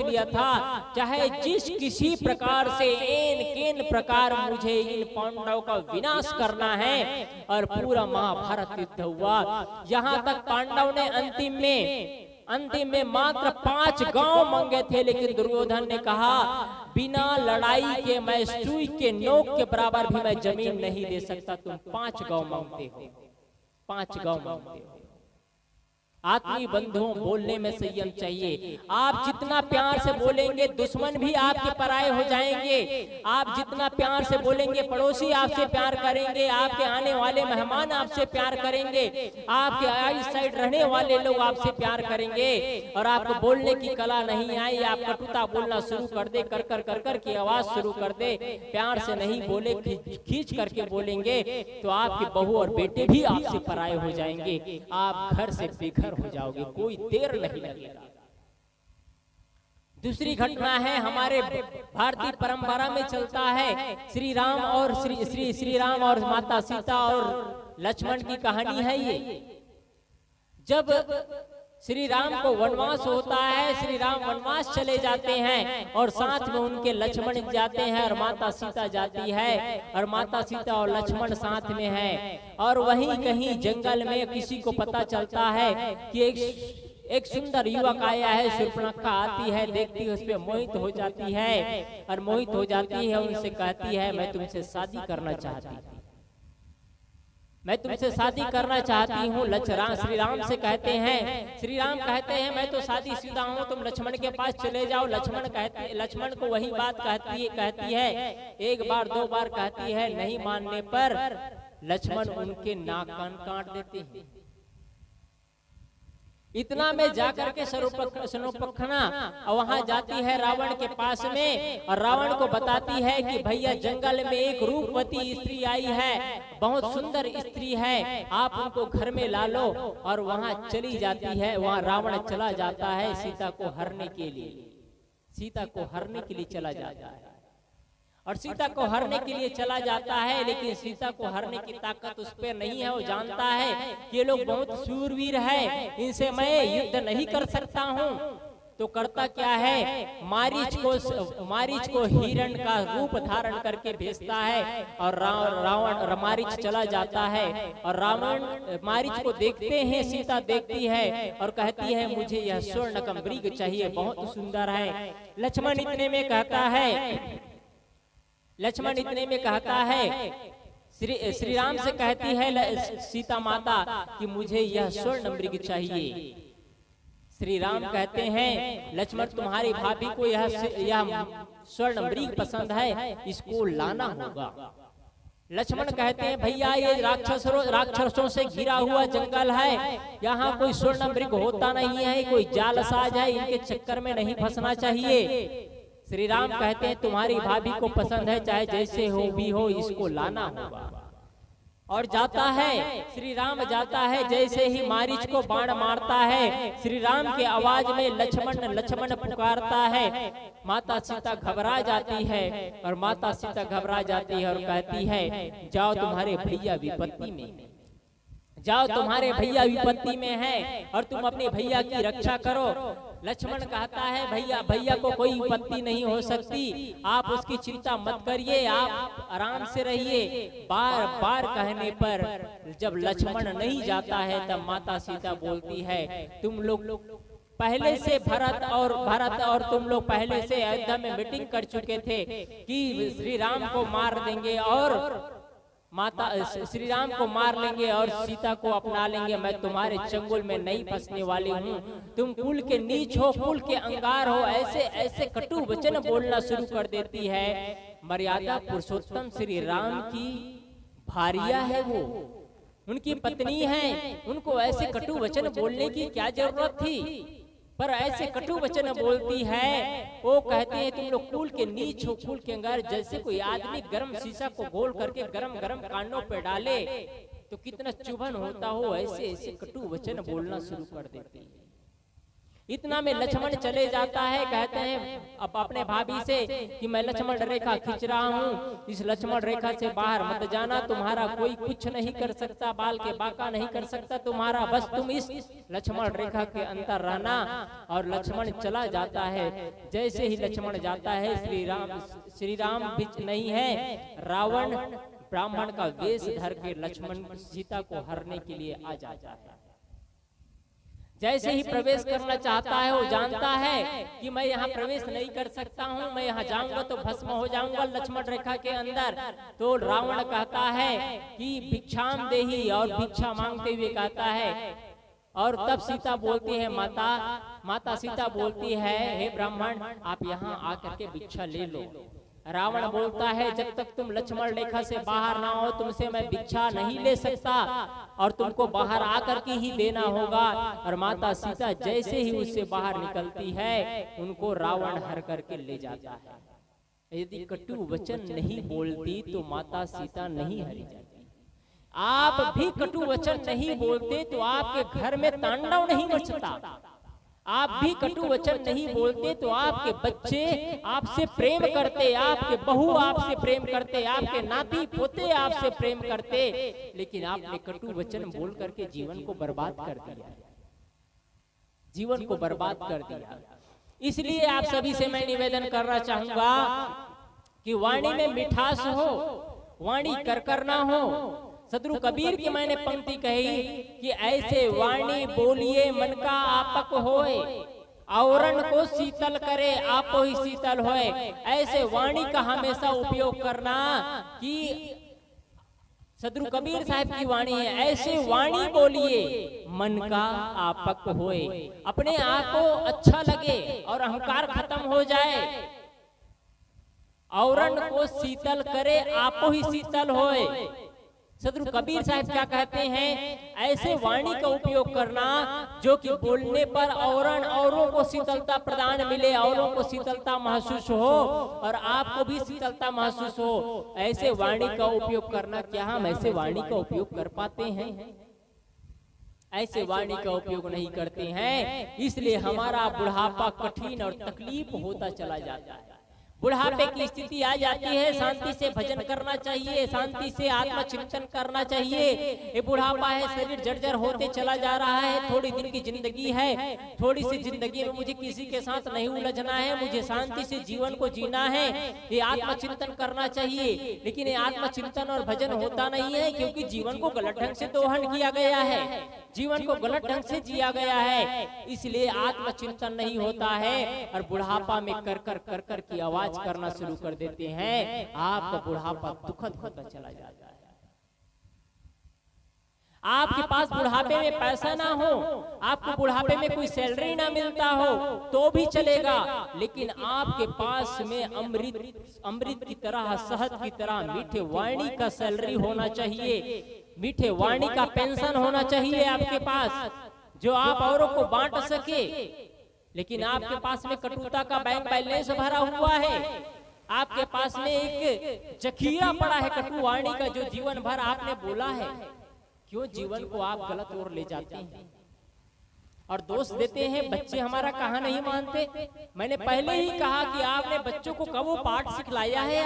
लिया था, चाहे जिस किसी प्रकार से एन केन प्रकार मुझे इन पांडवों का विनाश करना है। और पूरा महाभारत युद्ध हुआ। यहाँ तक पांडव ने अंतिम में मात्र 5 गांव मांगे थे, लेकिन दुर्योधन ने कहा बिना लड़ाई के मैं सुई के नोक के बराबर भी मैं जमीन नहीं दे सकता, तुम 5 गांव मांगते हो, 5 गांव मांगते हो। आत्मीय बंधुओं, बोलने में संयम चाहिए। आप जितना प्यार से बोलेंगे दुश्मन भी आपके पराये हो जाएंगे। आप जितना प्यार से बोलेंगे पड़ोसी आपसे प्यार करेंगे, आपके आने वाले मेहमान आपसे प्यार करेंगे, आपके आई साइड रहने वाले लोग आपसे प्यार करेंगे। और आपको बोलने की कला नहीं आई, आप कटुता बोलना शुरू कर दे, कर की आवाज शुरू कर दे, प्यार से नहीं बोले, खींच करके बोलेंगे, तो आपके बहू और बेटे भी आपसे पराये हो जाएंगे। आप घर से बेघर हो जाओगे, कोई देर नहीं लगेगा। दूसरी घटना है, हमारे भारतीय परंपरा में चलता है, श्री राम और माता सीता और लक्ष्मण की कहानी है ये। जब श्री राम को वनवास होता है, श्री राम वनवास चले जाते हैं और साथ में उनके लक्ष्मण जाते हैं और माता सीता जाती है, और माता सीता और लक्ष्मण साथ में है। और वहीं कहीं जंगल में किसी को पता चलता है कि एक सुंदर युवक आया है, शूर्पणखा आती है, देखती है, उस पर मोहित हो जाती है और मोहित हो जाती है, उनसे कहती है मैं तुमसे शादी करना चाहती हूँ, मैं तुमसे शादी करना चाहती हूँ। श्री राम से कहते हैं, श्री राम कहते हैं मैं तो शादीशुदा हूँ, तुम लक्ष्मण के पास चले जाओ। लक्ष्मण को वही बात कहती है, एक बार 2 बार कहती है, नहीं मानने पर लक्ष्मण उनके नाक कान काट देते हैं। इतना में जाकर के शूर्पणखा वहां जाती है रावण के पास में, और रावण को बताती है कि भैया जंगल में एक रूपवती स्त्री आई है, बहुत सुंदर स्त्री है, आप उनको घर में ला लो। और वहां चली जाती है, वहां रावण चला जाता है सीता को हरने के लिए चला जाता है। और सीता को हरने के लिए चला जाता है, लेकिन सीता को हरने की ताकत उस पर नहीं है। वो जानता है कि ये लोग बहुत शूरवीर है, इनसे मैं युद्ध नहीं कर सकता हूँ। तो करता क्या है, मारीच को हिरण का रूप धारण करके भेजता है, और मारीच चला जाता है। और रावण मारीच को देखते हैं, सीता देखती है और कहती है मुझे यह स्वर्णकम मृग चाहिए, बहुत सुंदर है। लक्ष्मण इतने में कहता है, श्री राम से कहती है सीता माता कि मुझे यह स्वर्ण मृग चाहिए। श्री राम कहते हैं लक्ष्मण तुम्हारी भाभी को यह स्वर्ण मृग पसंद है, इसको लाना होगा। लक्ष्मण कहते हैं भैया ये राक्षसों से घिरा हुआ जंगल है, यहाँ कोई स्वर्ण मृग होता नहीं है, कोई जालसाज है, इनके चक्कर में नहीं फंसना चाहिए। श्री राम कहते हैं तुम्हारी भाभी को पसंद है, चाहे जैसे हो भी हो, इसको लाना होगा। और जाता है, श्री राम जाता है, जैसे ही मारीच को बाण मारता है, श्री राम के आवाज में लक्ष्मण पुकारता है। माता सीता घबरा जाती है, और माता सीता घबरा जाती है और कहती है जाओ तुम्हारे भैया विपत्ति में, जाओ तुम्हारे भैया विपत्ति में है और तुम अपने भैया की रक्षा करो। लक्ष्मण कहता है भैया को कोई विपत्ति नहीं हो सकती, आप उसकी चिंता मत करिए, आप आराम से रहिए। बार बार कहने पर जब लक्ष्मण नहीं जाता है, तब माता सीता बोलती है तुम लोग पहले से भरत और तुम लोग पहले से अयोध्या में मीटिंग कर चुके थे कि श्री राम को मार देंगे और श्री राम को मार लेंगे और सीता को अपना लेंगे। मैं तुम्हारे चंगुल में नहीं फंसने वाली हूँ, तुम कुल के नीच हो, कुल के अंगार हो, ऐसे कटु वचन बोलना शुरू कर देती है। मर्यादा पुरुषोत्तम श्री राम की भारिया है, वो उनकी पत्नी है, उनको ऐसे कटु वचन बोलने की क्या जरूरत थी। पर ऐसे कटु वचन बोलती है। वो कहते हैं तुम लोग कुल के नीच हो, कुल के अंगार। जैसे कोई आदमी गर्म शीशा को गोल करके गरम गरम कांडों पे डाले तो कितना चुभन होता हो, ऐसे ऐसे कटु वचन बोलना शुरू कर देती है। इतना में लक्ष्मण चले जाता है, कहते हैं अब अपने भाभी से कि मैं लक्ष्मण रेखा खींच रहा हूँ, इस लक्ष्मण रेखा से बाहर मत जाना, तुम्हारा कोई कुछ नहीं कर सकता, बाल के बाका नहीं कर सकता तुम्हारा, बस तुम इस लक्ष्मण रेखा के अंदर रहना। और लक्ष्मण चला जाता है। जैसे ही लक्ष्मण जाता है, श्री राम भी नहीं है, रावण ब्राह्मण का वेश धर के लक्ष्मण सीता को हरने के लिए आ जाता है। जैसे ही प्रवेश करना चाहता है, वो जानता है कि मैं यहाँ प्रवेश नहीं कर सकता हूँ, मैं यहाँ जाऊंगा तो भस्म हो जाऊंगा लक्ष्मण रेखा के अंदर। तो रावण कहता है कि भिक्षाम देही, और भिक्षा मांगते हुए कहता है। और तब सीता बोलती है, माता सीता बोलती है, हे ब्राह्मण आप यहाँ आकर के भिक्षा ले लो। रावण बोलता है, जब तक तुम लक्ष्मण रेखा से बाहर ना हो तुमसे मैं भिक्षा नहीं ले सकता, और तुमको बाहर आकर के ही देना होगा। और माता सीता जैसे ही उससे बाहर निकलती है, उनको रावण हर करके ले जाता है। यदि कटु वचन नहीं बोलती तो माता सीता नहीं हरी जाती। आप भी कटु वचन नहीं बोलते तो आपके घर में तांडव नहीं मचता। आप भी कटु वचन नहीं बोलते तो आपके बच्चे आपसे प्रेम करते, आपके बहू आपसे प्रेम करते, आपके नाती पोते आपसे प्रेम करते। लेकिन आपने कटु वचन बोल करके जीवन को बर्बाद कर दिया, जीवन को बर्बाद कर दिया। इसलिए आप सभी से मैं निवेदन करना चाहूंगा कि वाणी में मिठास हो, वाणी करकर ना हो। सदगुरु कबीर की मैंने पंक्ति कही कि ऐसे वाणी बोलिए मन का आपक होए, आवरण को शीतल करे आपो ही शीतल होए। ऐसे वाणी का हमेशा उपयोग करना कि सदगुरु कबीर साहब की वाणी है, ऐसे वाणी बोलिए मन का आपक होए, अपने आप को अच्छा लगे और अहंकार खत्म हो जाए। आवरण को शीतल करे आपो ही शीतल होए। सदगुरु कबीर साहब क्या कहते हैं, ऐसे वाणी का उपयोग करना जो कि बोलने पर औरों को शीतलता प्रदान मिले, औरों को शीतलता महसूस हो और आपको भी शीतलता महसूस हो। ऐसे वाणी का उपयोग करना। क्या हम ऐसे वाणी का उपयोग कर पाते हैं? ऐसे वाणी का उपयोग नहीं करते हैं, इसलिए हमारा बुढ़ापा कठिन और तकलीफ होता चला जाता है। बुढ़ापे की स्थिति आ जाती है, शांति से भजन करना चाहिए, शांति से आत्मचिंतन करना चाहिए। ये बुढ़ापा है, शरीर जर्जर होते चला जा रहा है, थोड़ी दिन की जिंदगी है, थोड़ी सी जिंदगी में मुझे किसी के साथ नहीं उलझना है, मुझे शांति से जीवन को जीना है, ये आत्मचिंतन करना चाहिए। लेकिन ये आत्मचिंतन और भजन होता नहीं है, क्योंकि जीवन को गलत ढंग से दोहन किया गया है, जीवन को गलत ढंग से जिया गया है, इसलिए आत्मचिंतन नहीं होता है। और बुढ़ापा में कर कर की आवाज करना शुरू कर देते हैं, आपका बुढ़ापा दुखद होता चला जाता है। आपके पास बुढ़ापे में पैसा ना हो, आपको बुढ़ापे में कोई सैलरी ना मिलता हो तो भी चलेगा, लेकिन आपके पास में अमृत की तरह, शहद की तरह मीठे वाणी का सैलरी होना चाहिए, मीठे वाणी का पेंशन होना चाहिए आपके पास, जो आप औरों को बांट सके। लेकिन आपके पास में कटुता का बैंक बैलेंस भरा हुआ है, आपके पास में एक जखीरा पड़ा है कटु वाणी का, जो जीवन भर आपने बोला है। क्यों जीवन को आप गलत ओर ले जाते हैं और दोष देते हैं? बच्चे हमारा कहाँ नहीं मानते। मैंने पहले ही कहा कि आपने बच्चों को कब वो पाठ सिखलाया है?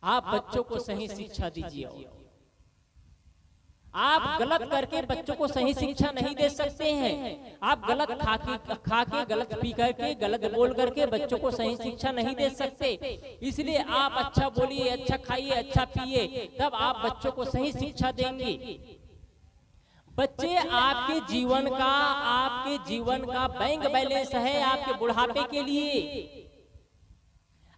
आप बच्चों को सही शिक्षा दीजिए। आप गलत करके बच्चों को सही शिक्षा नहीं दे सकते हैं। आप गलत खा के गलत पी करके गलत बोल करके बच्चों को सही शिक्षा नहीं दे सकते। इसलिए आप अच्छा बोलिए, अच्छा खाइए, अच्छा पिए, तब आप बच्चों को सही शिक्षा देंगे। बच्चे आपके जीवन का बैंक बैलेंस है आपके बुढ़ापे के लिए।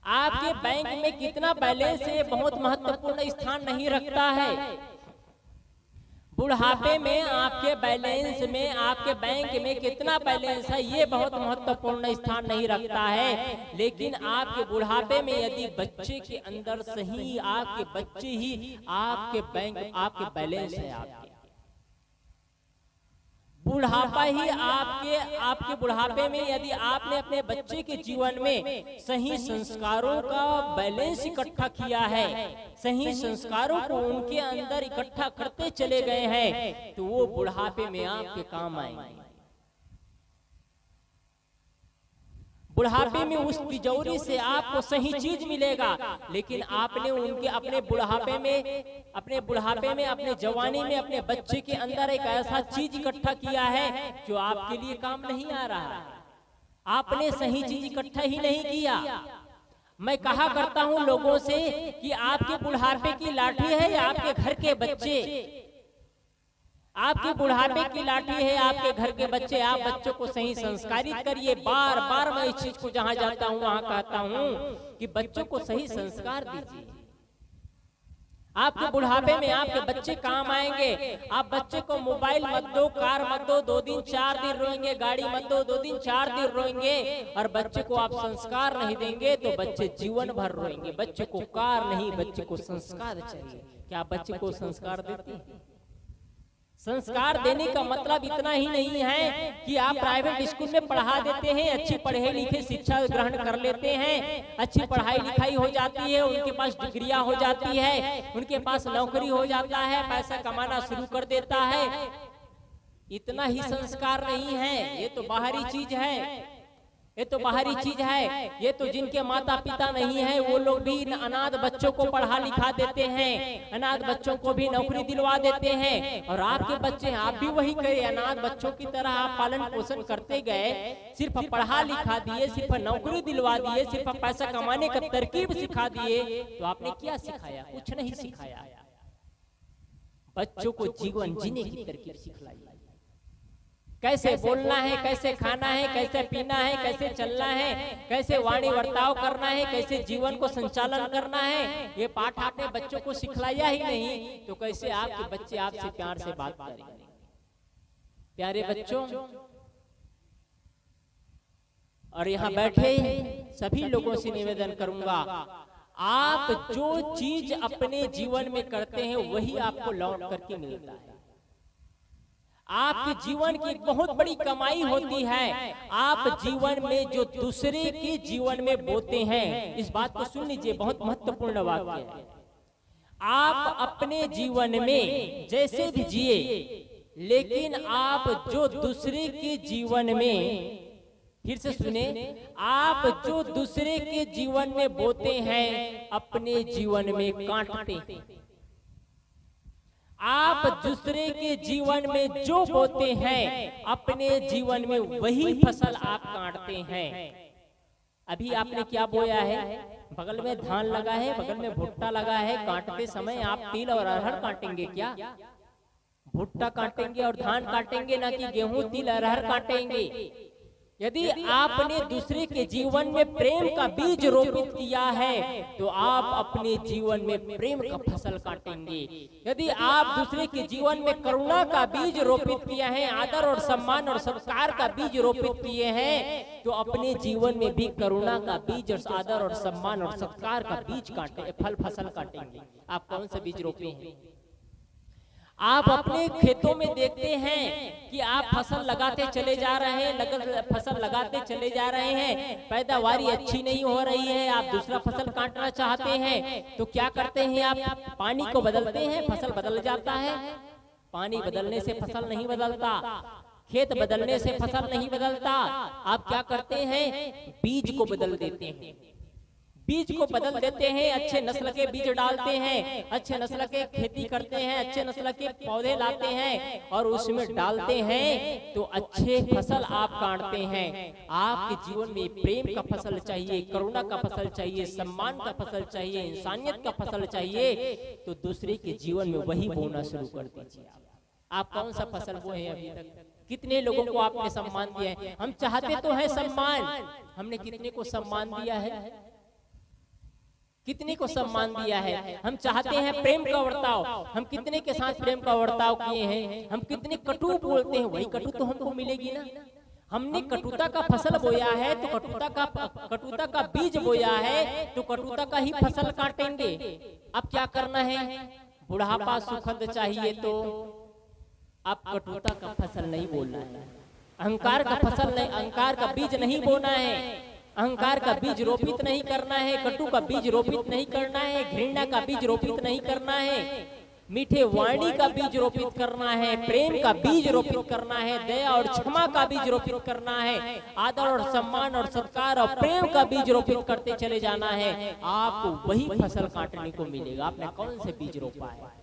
आपके बैंक में कितना बैलेंस है बहुत महत्वपूर्ण स्थान नहीं रखता है। बुढ़ापे में आपके बैलेंस में, आपके बैंक में कितना बैलेंस है ये बहुत महत्वपूर्ण स्थान नहीं रखता है। लेकिन आपके बुढ़ापे में यदि बच्चे के अंदर सही, आपके बच्चे ही आपके बैंक, आपके बैलेंस है। आपके बुढ़ापा ही आपके बुढ़ापे में यदि आपने अपने बच्चे के जीवन में सही संस्कारों का बैलेंस इकट्ठा किया है, सही संस्कारों को उनके अंदर इकट्ठा करते चले गए हैं, तो वो बुढ़ापे में आपके काम आएंगे। बुढ़ापे में उस तिजोरी से आपको सही चीज मिलेगा, लेकिन आपने उनके अपने बुढ़ापे में अपने जवानी में अपने बच्चे के अंदर एक ऐसा चीज इकट्ठा किया है जो आपके लिए काम नहीं आ रहा। आपने सही चीज इकट्ठा ही नहीं किया। मैं कहा करता हूं लोगों से कि आपके बुढ़ापे की लाठी है या आपके घर के बच्चे। आपके बुढ़ापे की लाठी है आपके घर के बच्चे। आप बच्चों को सही संस्कारित करिए। बार बार मैं इस चीज को जहां जाता हूं वहां कहता हूं कि बच्चों को सही संस्कार दीजिए। आपके बुढ़ापे में आपके बच्चे काम आएंगे। आप बच्चे को मोबाइल मत दो, कार मत दो, 2 दिन 4 दिन रोएंगे, गाड़ी मत दो, 2 दिन 4 दिन रोएंगे, और बच्चे को आप संस्कार नहीं देंगे तो बच्चे जीवन भर रोएंगे। बच्चे को कार नहीं, बच्चे को संस्कार चाहिए। क्या आप बच्चे को संस्कार देते हैं? संस्कार देने का मतलब इतना ही नहीं है कि आप प्राइवेट स्कूल में पढ़ा देते हैं, अच्छी पढ़े लिखे शिक्षा ग्रहण कर लेते हैं, अच्छी पढ़ाई लिखाई हो जाती है, उनके पास डिग्रियां हो जाती है, उनके पास नौकरी हो जाता है, पैसा कमाना शुरू कर देता है। इतना ही संस्कार नहीं है, ये तो बाहरी चीज है। ये तो बाहरी चीज है। ये तो जिनके माता पिता नहीं है वो लोग भी अनाथ बच्चों को पढ़ा लिखा देते हैं, अनाथ बच्चों को भी नौकरी दिलवा देते हैं। और आपके बच्चे, आप भी वही करें, अनाथ बच्चों की तरह आप पालन पोषण करते गए, सिर्फ पढ़ा लिखा दिए, सिर्फ नौकरी दिलवा दिए, सिर्फ पैसा कमाने का तरकीब सिखा दिए, तो आपने क्या सिखाया? कुछ नहीं सिखाया। बच्चों को जीवन जीने की तरकीब सिखलाई। कैसे बोलना है, कैसे खाना है, कैसे पीना है, कैसे चलना है, कैसे वाणी वर्ताव करना है, कैसे जीवन को संचालन करना है, ये पाठ आपने बच्चों को सिखलाया ही नहीं, तो कैसे आपके बच्चे आपसे प्यार से बात करेंगे? प्यारे बच्चों, और यहाँ बैठे सभी लोगों से निवेदन करूंगा, आप जो चीज अपने जीवन में करते हैं वही आपको लौट करके मिलता है। आपके जीवन की एक बहुत बड़ी कमाई होती है। आप जीवन में जो दूसरे के जीवन में बोते हैं, इस बात को सुन लीजिए, बहुत महत्वपूर्ण वाक्य है। आप अपने जीवन में जैसे भी जिए, लेकिन आप जो दूसरे के जीवन में, फिर से सुने, आप जो दूसरे के जीवन में बोते हैं अपने जीवन में काटते हैं। आप दूसरे के जीवन में जो बोते हैं अपने जीवन में वही फसल आप काटते हैं। अभी आपने क्या बोया है? बगल में धान लगा है, बगल में भुट्टा लगा है। काटते समय आप तिल और अरहर काटेंगे क्या? भुट्टा काटेंगे और धान काटेंगे, ना कि गेहूं तिल अरहर काटेंगे। यदि आपने दूसरे के जीवन में प्रेम का बीज रोपित किया है तो आप अपने जीवन में प्रेम का फसल काटेंगे। यदि आप दूसरे के जीवन में करुणा का बीज रोपित किया है, आदर और सम्मान और सत्कार का बीज रोपित किए हैं, तो अपने जीवन में भी करुणा का बीज और आदर और सम्मान और सत्कार का बीज काटे, फल फसल काटेंगे। आप कौन सा बीज रोपे हैं? आप अपने खेतों में देखते हैं कि आप फसल लगाते चले जा रहे हैं, फसल लगाते चले जा रहे हैं, पैदावारी अच्छी नहीं हो रही है, आप दूसरा फसल काटना चाहते हैं, तो क्या करते हैं? आप पानी को बदलते हैं, फसल बदल जाता है। पानी बदलने से फसल नहीं बदलता, खेत बदलने से फसल नहीं बदलता। आप क्या करते हैं? बीज को बदल देते हैं। बीज को बदल देते हैं, अच्छे नस्ल के बीज डालते हैं, अच्छे नस्ल के खेती करते हैं, अच्छे नस्ल के पौधे लाते हैं और उसमें डालते हैं, तो अच्छे फसल आप काटते हैं। आपके जीवन में प्रेम का फसल चाहिए, करुणा का फसल चाहिए, सम्मान का फसल चाहिए, इंसानियत का फसल चाहिए, तो दूसरे के जीवन में वही बोना शुरू कर दीजिए। आप कौन सा फसल बोए हैं अभी तक? कितने लोगों को आपने सम्मान दिया है? हम चाहते तो है सम्मान, हमने कितने को सम्मान दिया है? कितने को सम्मान दिया है? हम चाहते हैं प्रेम का वर्ताव, हम कितने के साथ प्रेम का वर्ताव किए हैं? हम कितने कटु बोलते हैं, वही कटु तो हमको मिलेगी ना। हमने कटुता का फसल बोया है तो कटुता का बीज बोया है तो कटुता का ही फसल काटेंगे। अब क्या करना है? बुढ़ापा सुखद चाहिए तो आप कटुता का फसल नहीं बोलना है, अहंकार का फसल नहीं, अहंकार का बीज नहीं बोना है, अहंकार का बीज रोपित नहीं करना है, कटु का बीज रोपित नहीं करना है, घृणा का बीज रोपित नहीं करना है, मीठे वाणी का बीज रोपित करना है, प्रेम का बीज रोपित करना है, दया और क्षमा का बीज रोपित करना है, आदर और सम्मान और सत्कार और प्रेम का बीज रोपित करते चले जाना है। आपको वही फसल काटने को मिलेगा। आपने कौन से बीज रोपा है?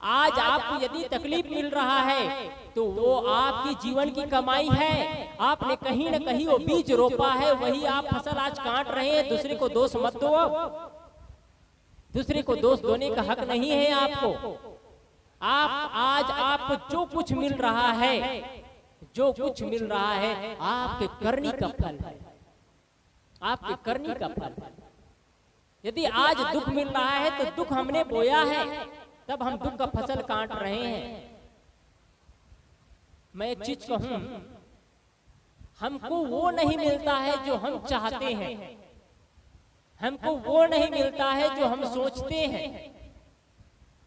आज आपको यदि तकलीफ मिल रहा है तो वो आपकी जीवन की कमाई है। आपने कहीं न कहीं वो बीज रोपा है, वही आप फसल आज काट रहे हैं। दूसरे को दोष मत दो, दूसरे को दोष देने का हक नहीं है आपको। आप आज आपको जो कुछ मिल रहा है, जो कुछ मिल रहा है आपके करनी का फल है, आपके करनी का फल है। यदि आज दुख मिल रहा है तो दुख हमने बोया है, तब हम दुख का फसल काट रहे हैं। मैं एक चीज कहूं, हमको वो नहीं मिलता है जो हम चाहते हैं, हमको वो नहीं मिलता है जो हम सोचते हैं,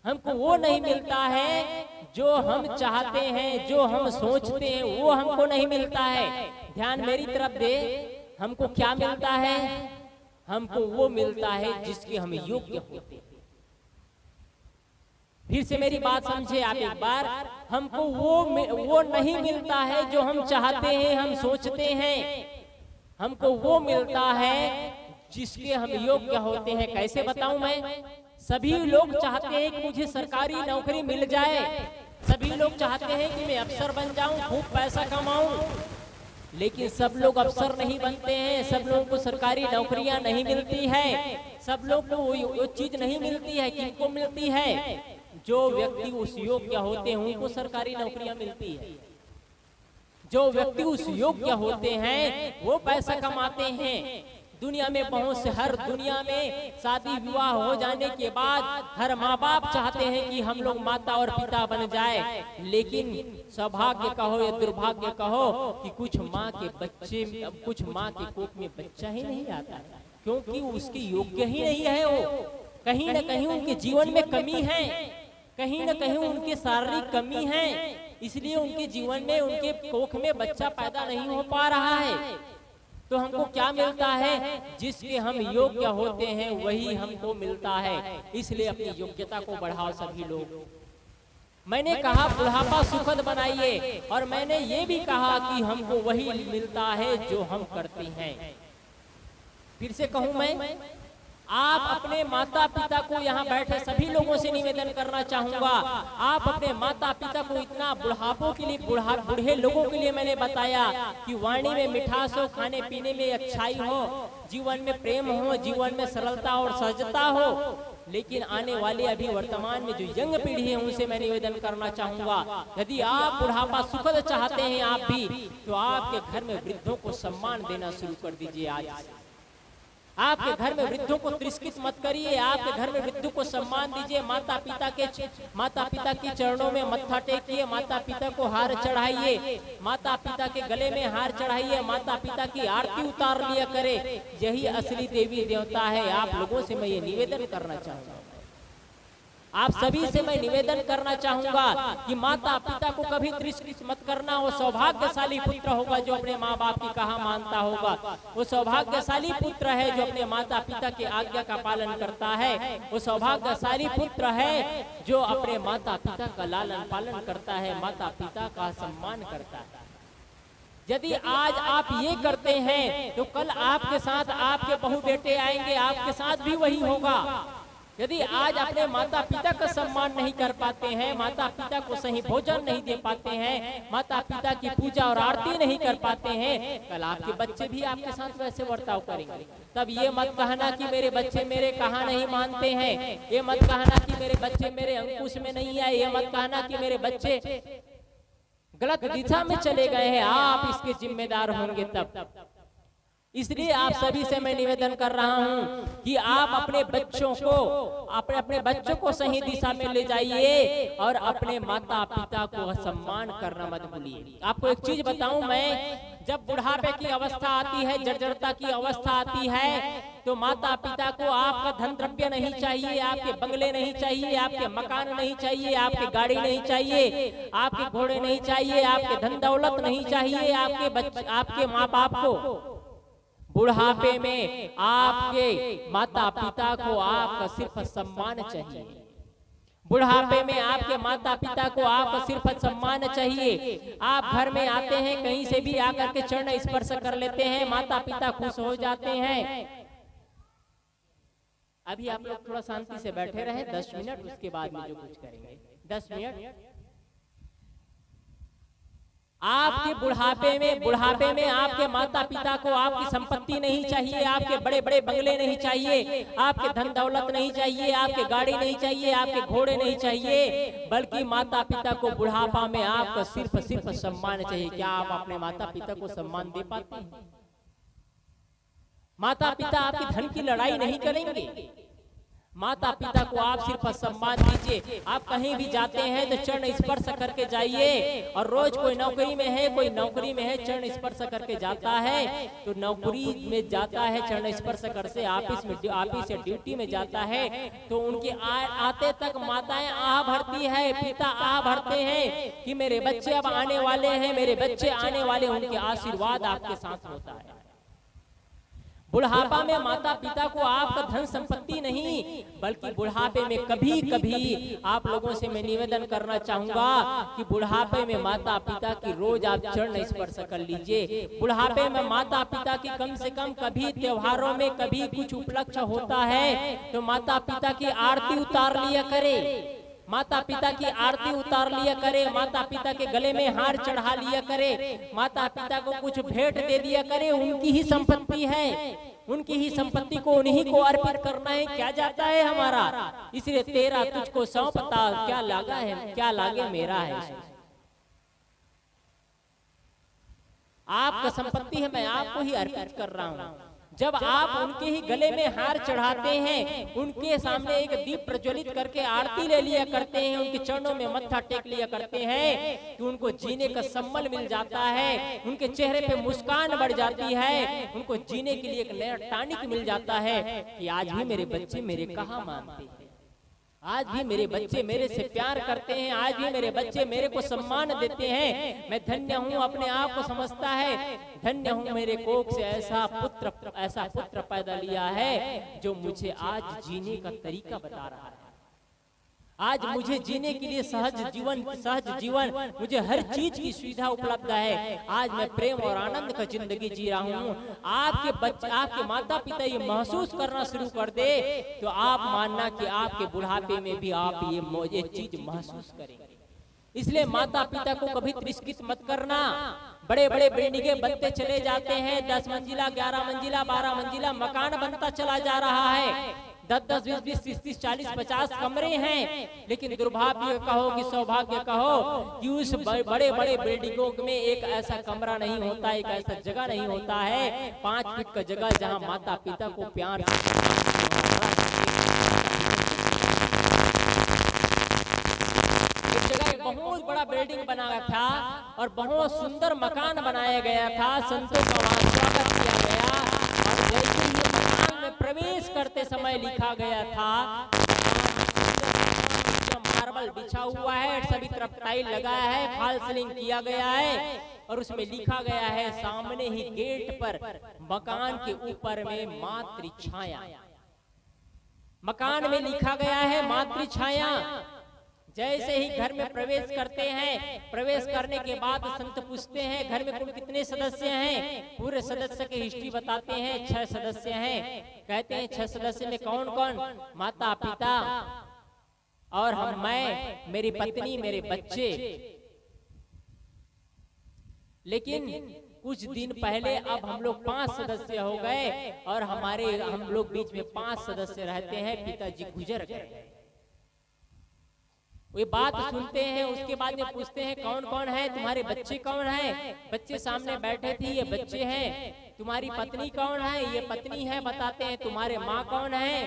हमको वो नहीं मिलता है जो हम चाहते हैं, जो हम सोचते हैं, वो हमको नहीं मिलता है। ध्यान मेरी तरफ दे, हमको क्या मिलता है? हमको वो मिलता है जिसके हम योग्य होते हैं। फिर से मेरी बात समझे आप एक बार, हमको वो नहीं मिलता है जो हम चाहते हैं, हम सोचते हैं, हमको वो मिलता है जिसके हम योग्य होते हैं। कैसे बताऊं मैं? सभी लोग चाहते हैं कि मुझे सरकारी नौकरी मिल जाए, सभी लोग चाहते हैं कि मैं अफसर बन जाऊं, खूब पैसा कमाऊं, लेकिन सब लोग अफसर नहीं बनते हैं, सब लोगों को सरकारी नौकरियां नहीं मिलती है, सब लोग को वो चीज नहीं मिलती है। किनको मिलती है? जो व्यक्ति उस योग्य होते हैं उनको सरकारी नौकरियां मिलती है। जो व्यक्ति उस योग्य होते हैं वो पैसा कमाते हैं। दुनिया में बहुत से, हर दुनिया में शादी विवाह हो जाने के बाद हर माँ बाप चाहते हैं कि हम लोग माता और पिता बन जाए, लेकिन सौभाग्य कहो या दुर्भाग्य कहो कि कुछ माँ के बच्चे, कुछ माँ के कोख में बच्चा ही नहीं आता, क्योंकि उसकी योग्य ही नहीं है। वो कहीं न कहीं उनके जीवन में कमी है, कहीं न कहीं उनकी शारीरिक कमी है, इसलिए उनके जीवन में, उनके कोख में बच्चा पैदा नहीं हो पा रहा है। तो हमको क्या मिलता है? जिसके हम योग्य होते हैं वही हमको मिलता है। इसलिए अपनी योग्यता को बढ़ाओ सभी लोग। मैंने कहा बुढ़ापा सुखद बनाइए, और मैंने ये भी कहा कि हमको वही मिलता है जो हम करते हैं। फिर से कहूं मैं, आप अपने माता पिता को, यहाँ बैठे सभी लोगों से निवेदन करना चाहूंगा, आप अपने माता पिता को इतना बुढ़ापों के लिए, बूढ़े लोगों के लिए मैंने बताया कि वाणी में मिठास हो, खाने पीने में अच्छाई हो, जीवन में प्रेम हो, जीवन में सरलता और सहजता हो। लेकिन आने वाले अभी वर्तमान में जो यंग पीढ़ी है उनसे मैं निवेदन करना चाहूंगा, यदि आप बुढ़ापा सुखद चाहते हैं आप भी, तो आपके घर में वृद्धों को सम्मान देना शुरू कर दीजिए। आज आपके घर में वृद्धों को तिरस्कृत मत करिए, आपके घर में वृद्धों को सम्मान दीजिए। माता पिता के चरणों में मत्था टेकिए, माता पिता को हार चढ़ाइए, माता पिता के गले में हार चढ़ाइए, माता पिता की आरती उतार लिया करे। यही असली देवी देवता है। आप लोगों से मैं ये निवेदन करना चाहूंगा, आप सभी से मैं निवेदन करना चाहूंगा कि माता पिता को कभी तिरस्कृत मत करना। वो सौभाग्यशाली पुत्र होगा जो अपने माँ बाप की कहा मानता होगा। वो सौभाग्यशाली पुत्र है जो अपने माता पिता की आज्ञा का पालन करता है। वो सौभाग्यशाली पुत्र है जो अपने माता पिता का लालन पालन करता है, माता पिता का सम्मान करता है। यदि आज आप ये करते हैं तो कल आपके साथ आपके बहू बेटे आएंगे, आपके साथ भी वही होगा। यदि आज अपने माता पिता का सम्मान नहीं कर पाते हैं, माता पिता को सही भोजन नहीं दे पाते हैं, माता पिता की पूजा और आरती नहीं कर पाते हैं, कल आपके बच्चे भी आपके साथ वैसे बर्ताव करेंगे। तब ये मत कहना कि मेरे बच्चे मेरे कहा नहीं मानते हैं, ये मत कहना कि मेरे बच्चे मेरे अंकुश में नहीं आए, ये मत कहना कि मेरे बच्चे गलत दिशा में चले गए हैं। आप इसके जिम्मेदार होंगे तब। इसलिए आप सभी से मैं निवेदन कर रहा हूं कि आप अपने बच्चों को सही दिशा में ले जाइए और अपने माता पिता को सम्मान करना मत भूलिए। आपको एक चीज बताऊं, मैं जब बुढ़ापे की अवस्था आती है, जर्जरता की अवस्था आती है, तो माता पिता को आपका धन द्रव्य नहीं चाहिए, आपके बंगले नहीं चाहिए, आपके मकान नहीं चाहिए, आपकी गाड़ी नहीं चाहिए, आपके घोड़े नहीं चाहिए, आपके धन दौलत नहीं चाहिए। आपके माँ बाप को बुढ़ापे में आपके माता पिता को आपका सिर्फ सम्मान चाहिए। बुढ़ापे में आपके माता पिता को आपका सिर्फ सम्मान चाहिए। आप घर में आते हैं, कहीं से भी आकर के चरण स्पर्श कर लेते हैं, माता पिता खुश हो जाते हैं। अभी आप लोग थोड़ा शांति से बैठे रहे 10 मिनट, उसके बाद में जो कुछ करेंगे 10 मिनट। आपके बुढ़ापे में आपके माता पिता को आपकी संपत्ति नहीं चाहिए, आपके बड़े बड़े बंगले नहीं चाहिए, आपके धन दौलत नहीं चाहिए, आपके गाड़ी नहीं चाहिए, आपके घोड़े नहीं चाहिए, बल्कि माता पिता को बुढ़ापा में आपका सिर्फ सम्मान चाहिए। क्या आप अपने माता पिता को सम्मान दे पाते हैं? माता पिता आपकी धन की लड़ाई नहीं करेंगे। माता पिता को आप सिर्फ सम्मान दीजिए। आप कहीं भी जाते हैं तो चरण स्पर्श करके जाइए। और रोज कोई नौकरी में है चरण स्पर्श करके जाता है, तो नौकरी में जाता है चरण स्पर्श कर से, ऑफिस से ड्यूटी में जाता है, तो उनके आते तक माताएं आह भरती है, पिता आह भरते हैं कि मेरे बच्चे अब आने वाले हैं, मेरे बच्चे आने वाले। उनके आशीर्वाद आपके साथ होता है। बुढ़ापा में माता पिता को आपका धन संपत्ति नहीं, बल्कि बुढ़ापे में कभी कभी आप लोगों से मैं निवेदन करना चाहूंगा कि बुढ़ापे में माता पिता की रोज आप चरण स्पर्श कर लीजिए। बुढ़ापे में माता पिता की कम से कम कभी त्योहारों में कभी कुछ उपलक्ष्य होता है तो माता पिता की आरती उतार लिया करे, माता पिता की आरती उतार लिया करे, माता पिता के गले में हार चढ़ा लिया करे, माता पिता को कुछ भेंट दे दिया करे। उनकी ही संपत्ति है, उनकी ही संपत्ति को उन्हीं को अर्पित करना है। क्या जाता है हमारा? इसलिए तेरा तुझको सौंपता, क्या लागा है, क्या लागे मेरा है। आपका संपत्ति है, मैं आपको ही अर्पित कर रहा हूँ। जब आप उनके ही गले में हार चढ़ाते हैं, उनके सामने एक दीप प्रज्वलित करके आरती ले लिया करते हैं, उनके चरणों में मत्था टेक लिया करते हैं, तो उनको जीने का सम्बल मिल जाता है, उनके चेहरे पे मुस्कान बढ़ जाती है, उनको जीने के लिए एक नया टॉनिक मिल जाता है कि आज भी मेरे बच्चे मेरे कहाँ मानते हैं, आज भी मेरे बच्चे मेरे से प्यार करते हैं, आज भी मेरे बच्चे मेरे को सम्मान देते हैं। मैं धन्य हूँ, अपने आप को समझता है धन्य हूँ, मेरे कोख से ऐसा पुत्र पैदा लिया है जो मुझे आज जीने का तरीका बता रहा है। आज मुझे जीने के लिए सहज जीवन मुझे हर चीज की सुविधा उपलब्ध है। आज मैं प्रेम और आनंद का जिंदगी जी रहा हूँ। आपके बच्चे, आपके माता पिता ये महसूस करना शुरू कर दे तो आप मानना कि आपके बुढ़ापे में भी आप ये चीज महसूस करेंगे। इसलिए माता पिता को कभी तिरस्कृत मत करना। बड़े बड़े बिल्डिंगे बनते चले जाते हैं, 10 मंजिला 11 मंजिला 12 मंजिला मकान बनता चला जा रहा है, 10-10, 20-20, 30-30, 40, 50 कमरे हैं, लेकिन दुर्भाग्य कहो कि सौभाग्य कहो कि उस बड़े बड़े बिल्डिंगों में एक ऐसा कमरा नहीं होता, एक ऐसा जगह नहीं होता है 5 फीट का जगह जहां माता पिता को प्यार। एक जगह एक बहुत बड़ा बिल्डिंग बना था और बहुत सुंदर मकान बनाया गया था, संतों का वहां स्वागत किया गया। और जैसे ही मकान में प्रवेश करते समय लिखा गया था, मार्बल बिछा हुआ है, सभी तरफ टाइल लगाया है, फॉल सीलिंग किया गया है, और उसमें लिखा गया है सामने ही गेट पर मकान के ऊपर में मातृ छाया। मकान में लिखा गया है मातृ छाया। जैसे ही घर में प्रवेश करते हैं, प्रवेश करने के बाद संत पूछते हैं घर में कुल कितने सदस्य हैं। पूरे सदस्य की हिस्ट्री बताते हैं, 6 सदस्य हैं। कहते हैं 6 सदस्य में कौन कौन? माता पिता और मैं, मेरी पत्नी, मेरे बच्चे। लेकिन कुछ दिन पहले अब हम लोग 5 सदस्य हो गए और हम लोग बीच में 5 सदस्य रहते हैं। पिताजी गुजर गए। वे बात सुनते हैं, उसके बाद में पूछते हैं कौन कौन है, तुम्हारे बच्चे कौन हैं? बच्चे सामने बैठे थे, ये बच्चे हैं। तुम्हारी पत्नी कौन है? ये पत्नी है। बताते हैं तुम्हारे माँ कौन है?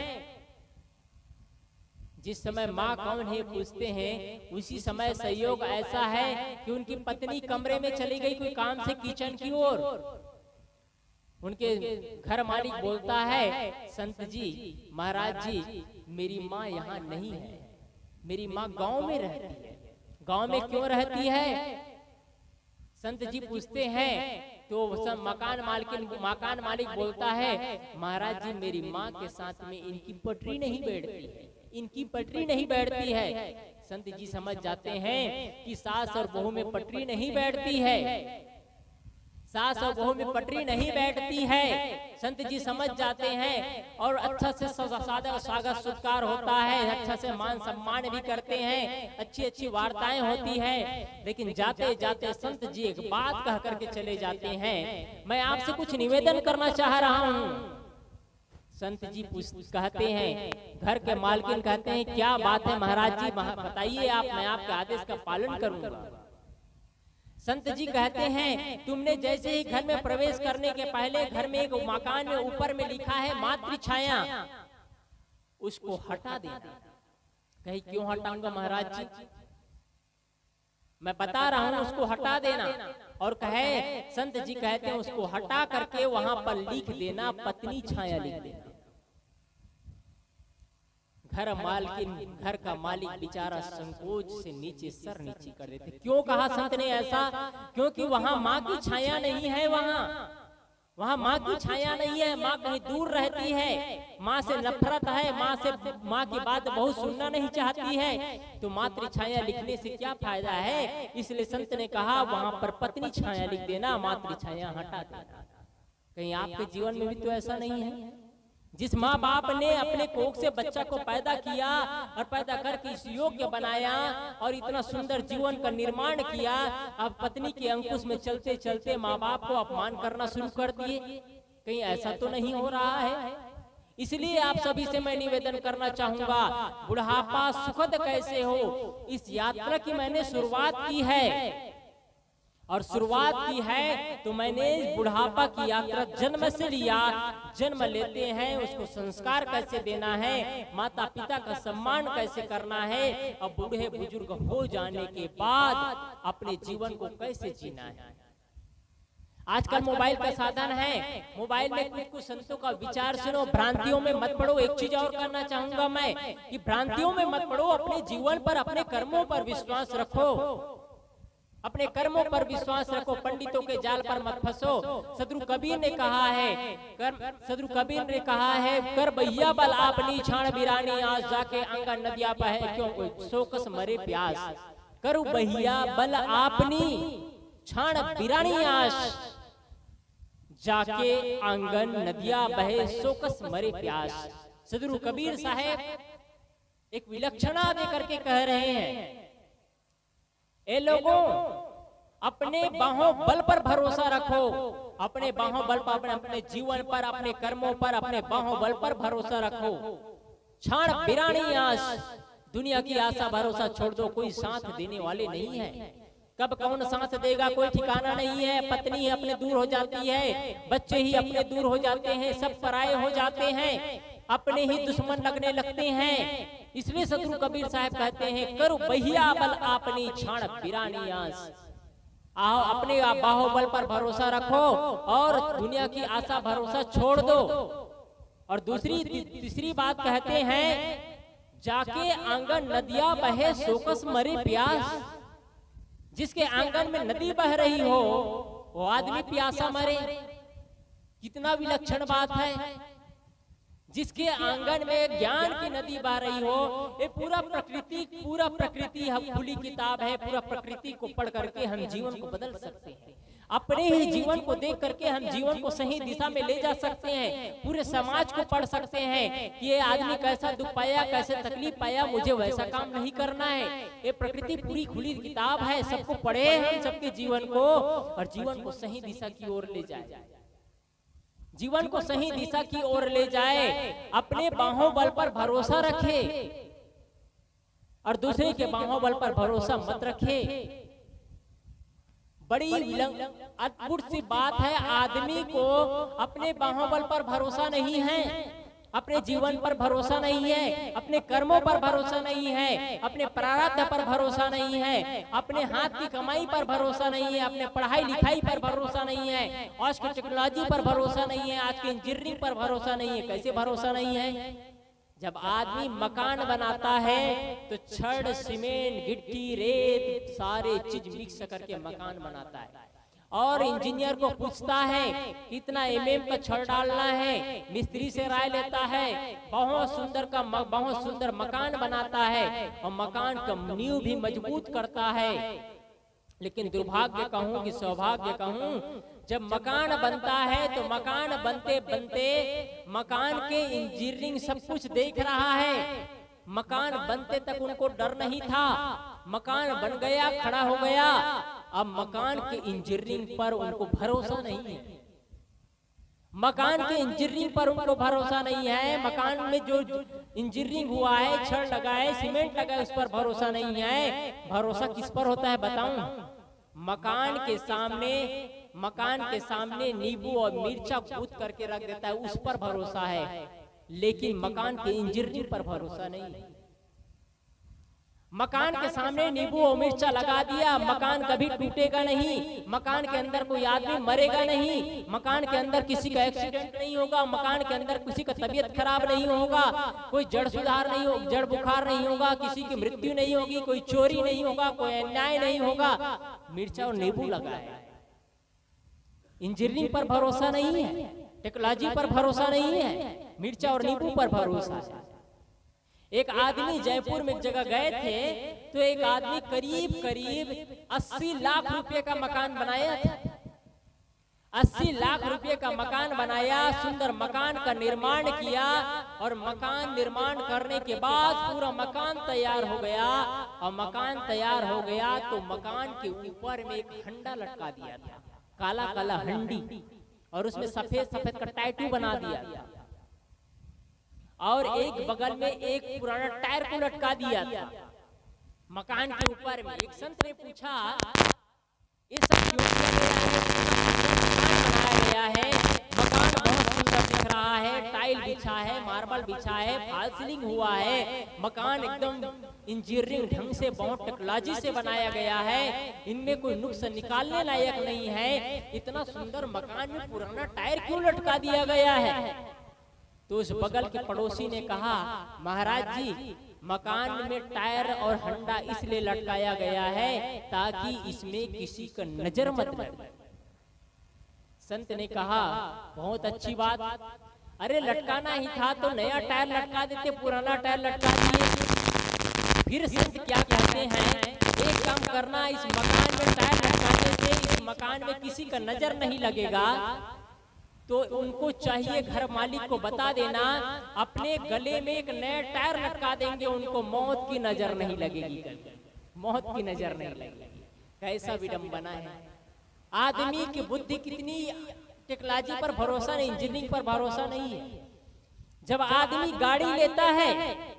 जिस समय माँ कौन है पूछते हैं, उसी समय संयोग ऐसा है कि उनकी पत्नी कमरे में चली गई कोई काम से किचन की ओर। उनके घर मालिक बोलता है, संत जी, महाराज जी, मेरी माँ यहाँ नहीं है, मेरी माँ गांव में रहती है। गांव में क्यों रहती है? संत जी पूछते हैं तो मकान मालिक बोलता है, महाराज जी, मेरी माँ के साथ में इनकी पटरी नहीं बैठती है, इनकी पटरी नहीं बैठती है। संत जी समझ जाते हैं कि सास और बहू में पटरी नहीं बैठती है, सास और बहू में पटरी नहीं बैठती है। संत जी समझ जाते हैं और अच्छा से स्वागत सत्कार होता है, अच्छा से मान सम्मान भी करते हैं, अच्छी अच्छी वार्ताएं होती है। लेकिन जाते जाते संत जी एक बात कह करके चले जाते हैं, मैं आपसे कुछ निवेदन करना चाह रहा हूँ। संत जी कहते हैं, घर के मालकिन कहते हैं, क्या बात है महाराज जी, बताइए आप, मैं आपके आदेश का पालन करूंगा। संत जी कहते हैं, तुमने जैसे ही घर में प्रवेश करने के पहले घर में एक मकान में ऊपर में लिखा है मातृ छाया, उसको हटा देना। कहीं क्यों हटाऊंगा महाराज जी? मैं बता रहा हूं, उसको हटा देना। और कहे संत जी कहते हैं, उसको हटा करके वहां पर लिख देना पत्नी छाया लिख देना। घर का मालिक बेचारा संकोच से नीचे सर नीचे कर देते। क्यों कहा संत ने ऐसा? क्योंकि वहां माँ की छाया नहीं है, वहां माँ की छाया नहीं है, माँ कहीं दूर रहती है, माँ से नफरत है, माँ की बात बहुत सुनना नहीं चाहती है, तो मातृ छाया लिखने से क्या फायदा है? इसलिए संत ने कहा वहां पर पत्नी छाया लिख देना, मातृ छाया हटा देना। कहीं आपके जीवन में भी तो ऐसा नहीं है? जिस माँ बाप ने अपने कोख से बच्चा को पैदा किया और पैदा करके इस योग्य बनाया और इतना सुंदर जीवन का निर्माण किया, अब पत्नी के अंकुश में चलते चलते माँ बाप को अपमान करना शुरू कर दिए। कहीं ऐसा तो नहीं हो रहा है? इसलिए आप सभी से मैं निवेदन करना चाहूंगा, बुढ़ापा सुखद कैसे हो, इस यात्रा की मैंने शुरुआत की है। और शुरुआत की है तो मैंने बुढ़ापा की यात्रा जन्म से लिया। जन्म लेते हैं, उसको संस्कार कैसे देना है, माता पिता का सम्मान कैसे करना है, और बूढ़े बुजुर्ग हो जाने के बाद अपने जीवन को कैसे जीना है। आजकल मोबाइल का साधन है, मोबाइल में कुछ संतों का विचार सुनो, भ्रांतियों में मत पड़ो। एक चीज और करना चाहूंगा मैं कि भ्रांतियों में मत पड़ो, अपने जीवन पर, अपने कर्मों पर विश्वास रखो, अपने कर्मों पर विश्वास रखो, पंडितों के जाल पर मत फंसो। सदगुरु कबीर ने कहा है, कर भैया बल आपनी छाण बिरानी आज जाके आंगन नदिया बहे क्यों कोई सोकस मरे प्यास। करू भैया बल आपनी छाण बिरानी आज जाके आंगन नदिया बहे सोकस मरे प्यास। सदगुरु कबीर साहेब एक विलक्षणा दे करके कह रहे हैं, ए लोगों, अपने बाहों बल पर भरोसा रखो, अपने बाहों बल पर, अपने जीवन पर, अपने कर्मों पर, अपने बाहों बल पर भरोसा रखो। छाण बिरानी आस, दुनिया की आशा भरोसा छोड़ दो, कोई साथ देने वाले नहीं है। कब कौन साथ देगा कोई ठिकाना नहीं है। पत्नी ही अपने दूर हो जाती है, बच्चे ही अपने दूर हो जाते हैं, सब पराये हो जाते हैं, अपने ही दुश्मन लगने लगते हैं। इसलिए सदगुरु कबीर साहब कहते हैं, करो भैया बल आपनी छाण बिरानी आस। आओ अपने बाहुबल पर भरोसा रखो और दुनिया की आशा भरोसा छोड़ दो। और तीसरी बात कहते हैं, जाके आंगन नदिया बहे सोकस मरे प्यास। जिसके आंगन में नदी बह रही हो वो आदमी प्यासा मरे। कितना विलक्षण बात है। जिसके आंगन में ज्ञान की नदी बह रही हो, ये पूरा प्रकृति हम खुली किताब है। पूरा प्रकृति को पढ़ करके हम जीवन को बदल सकते हैं। अपने ही जीवन को देख करके हम जीवन को सही दिशा में ले जा सकते हैं। पूरे समाज को पढ़ सकते हैं कि ये आदमी कैसा दुख पाया, कैसे तकलीफ पाया, मुझे वैसा काम नहीं करना है। ये प्रकृति पूरी खुली किताब है, सबको पढ़े हम सबके जीवन को और जीवन को सही दिशा की ओर ले जाए, जीवन को सही दिशा की ओर ले जाए। अपने बाहों बल पर भरोसा रखे। और दूसरे के बाहुबल पर भरोसा मत रखे। बड़ी अद्भुत सी बात है, आदमी को अपने बाहुबल पर भरोसा नहीं है, अपने जीवन पर भरोसा नहीं है, अपने कर्मों पर भरोसा नहीं है, अपने प्रारब्ध पर भरोसा नहीं है, अपने हाथ की कमाई पर भरोसा नहीं है, अपने पढ़ाई लिखाई पर भरोसा नहीं है, आज की टेक्नोलॉजी पर भरोसा नहीं है, आज की इंजीनियरिंग पर भरोसा नहीं है। कैसे भरोसा नहीं है? जब आदमी मकान बनाता है तो छड़, सीमेंट, गिट्टी, रेत सारे चीज मिक्स करके मकान बनाता है, और इंजीनियर को पूछता है कितना एमएम का छड़ डालना है, मिस्त्री से राय लेता है, बहुत सुंदर मकान बनाता है और मकान का नींव भी मजबूत करता है। लेकिन दुर्भाग्य कहूं कि सौभाग्य कहूं, जब मकान बनता है तो मकान बनते बनते मकान के इंजीनियरिंग सब कुछ देख रहा है। मकान बनते तक उनको डर नहीं था, मकान बन गया, खड़ा हो गया, अब मकान के इंजीनियरिंग पर उनको भरोसा नहीं है। मकान के इंजीनियरिंग पर उनको भरोसा नहीं है, मकान में जो इंजीनियरिंग हुआ है, छड़ लगा है, सीमेंट लगा है, उस पर भरोसा नहीं है। भरोसा किस पर होता है बताऊं? मकान के सामने नींबू और मिर्चा कूट करके रख देता है, उस पर भरोसा है, लेकिन मकान के इंजीनियरिंग पर भरोसा नहीं है। मकान के सामने नींबू और मिर्चा लगा दिया, मकान कभी टूटेगा नहीं, मकान के अंदर कोई आदमी मरेगा नहीं, मकान के अंदर किसी का एक्सीडेंट नहीं होगा, मकान के अंदर किसी का तबीयत खराब नहीं होगा, कोई जड़ सुधार नहीं होगा, जड़ बुखार नहीं होगा, किसी की मृत्यु नहीं होगी, कोई चोरी नहीं होगा, कोई अन्याय नहीं होगा। मिर्चा और नींबू लगा है। इंजीनियरिंग पर भरोसा नहीं है, टेक्नोलॉजी पर भरोसा नहीं है, मिर्चा और नींबू पर भरोसा है। एक आदमी जयपुर में एक जगह गए थे, तो एक आदमी करीब 80 लाख रुपए का मकान बनाया था। 80 लाख रुपए का मकान बनाया, सुंदर मकान का निर्माण किया, और मकान निर्माण करने के बाद पूरा मकान तैयार हो गया, और मकान तैयार हो गया तो मकान के ऊपर में एक हंडा लटका दिया था, काला काला हंडी, और उसमें सफेद सफेद का टैटू बना दिया था, और एक बगल में एक पुराना टायर को लटका दिया था मकान के ऊपर में। एक संत ने पूछा, ये सब क्यों बनाया गया है? मकान बहुत सुंदर दिख रहा है, टाइल बिछा है, मार्बल बिछा है, फॉल सीलिंग हुआ है, मकान एकदम इंजीनियरिंग ढंग से, बहुत टेक्नोलॉजी से बनाया गया है, इनमें कोई नुक्स निकालने लायक नहीं है, इतना सुंदर मकान में पुराना टायर क्यों लटका दिया गया है? तो उस बगल के पड़ोसी ने कहा, महाराज जी, मकान में टायर और हंडा इसलिए लटकाया गया है ताकि इसमें किसी का नजर मत लगे। संत ने कहा, बहुत अच्छी बात, अरे लटकाना ही था तो नया टायर लटका देते, पुराना टायर लटका दिए। फिर संत क्या कहते हैं, एक काम करना, इस मकान में टायर लटकाने से इस मकान में किसी का नजर नहीं लगेगा, तो उनको चाहिए घर मालिक को बता देना, अपने गले में एक नया टायर लटका देंगे, उनको मौत की नजर नहीं लगेगी, मौत की नजर नहीं लगेगी। कैसा विडंबना है। आदमी की बुद्धि कितनी, टेक्नोलॉजी पर भरोसा नहीं, इंजीनियरिंग पर भरोसा नहीं है। जब आदमी गाड़ी लेता है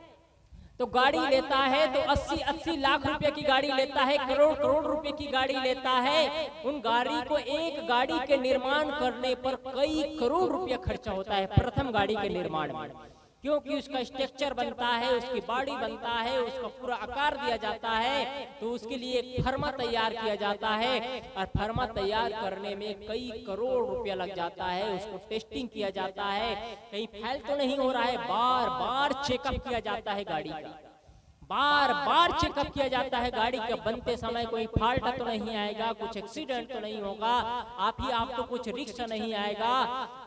तो गाड़ी लेता है तो 80 लाख रुपए की गाड़ी लेता है, करोड़ रुपए की गाड़ी लेता है। उन गाड़ी को, एक गाड़ी के निर्माण करने पर कई करोड़ रुपया खर्चा होता है प्रथम गाड़ी के निर्माण में, क्योंकि उसका स्ट्रक्चर बनता है, उसकी बॉडी बनता है, उसका पूरा आकार दिया जाता है, तो उसके लिए एक फर्मा तैयार किया जाता है, और फर्मा तैयार करने में कई करोड़ रुपया लग जाता है। उसको टेस्टिंग किया जाता है, कहीं फैल तो नहीं हो रहा है, बार बार चेकअप किया जाता है गाड़ी का, बार बार चेकअप किया जाता है गाड़ी के बनते समय, कोई फॉल्ट तो नहीं आएगा, कुछ एक्सीडेंट तो नहीं होगा, आपको कुछ रिस्क नहीं आएगा।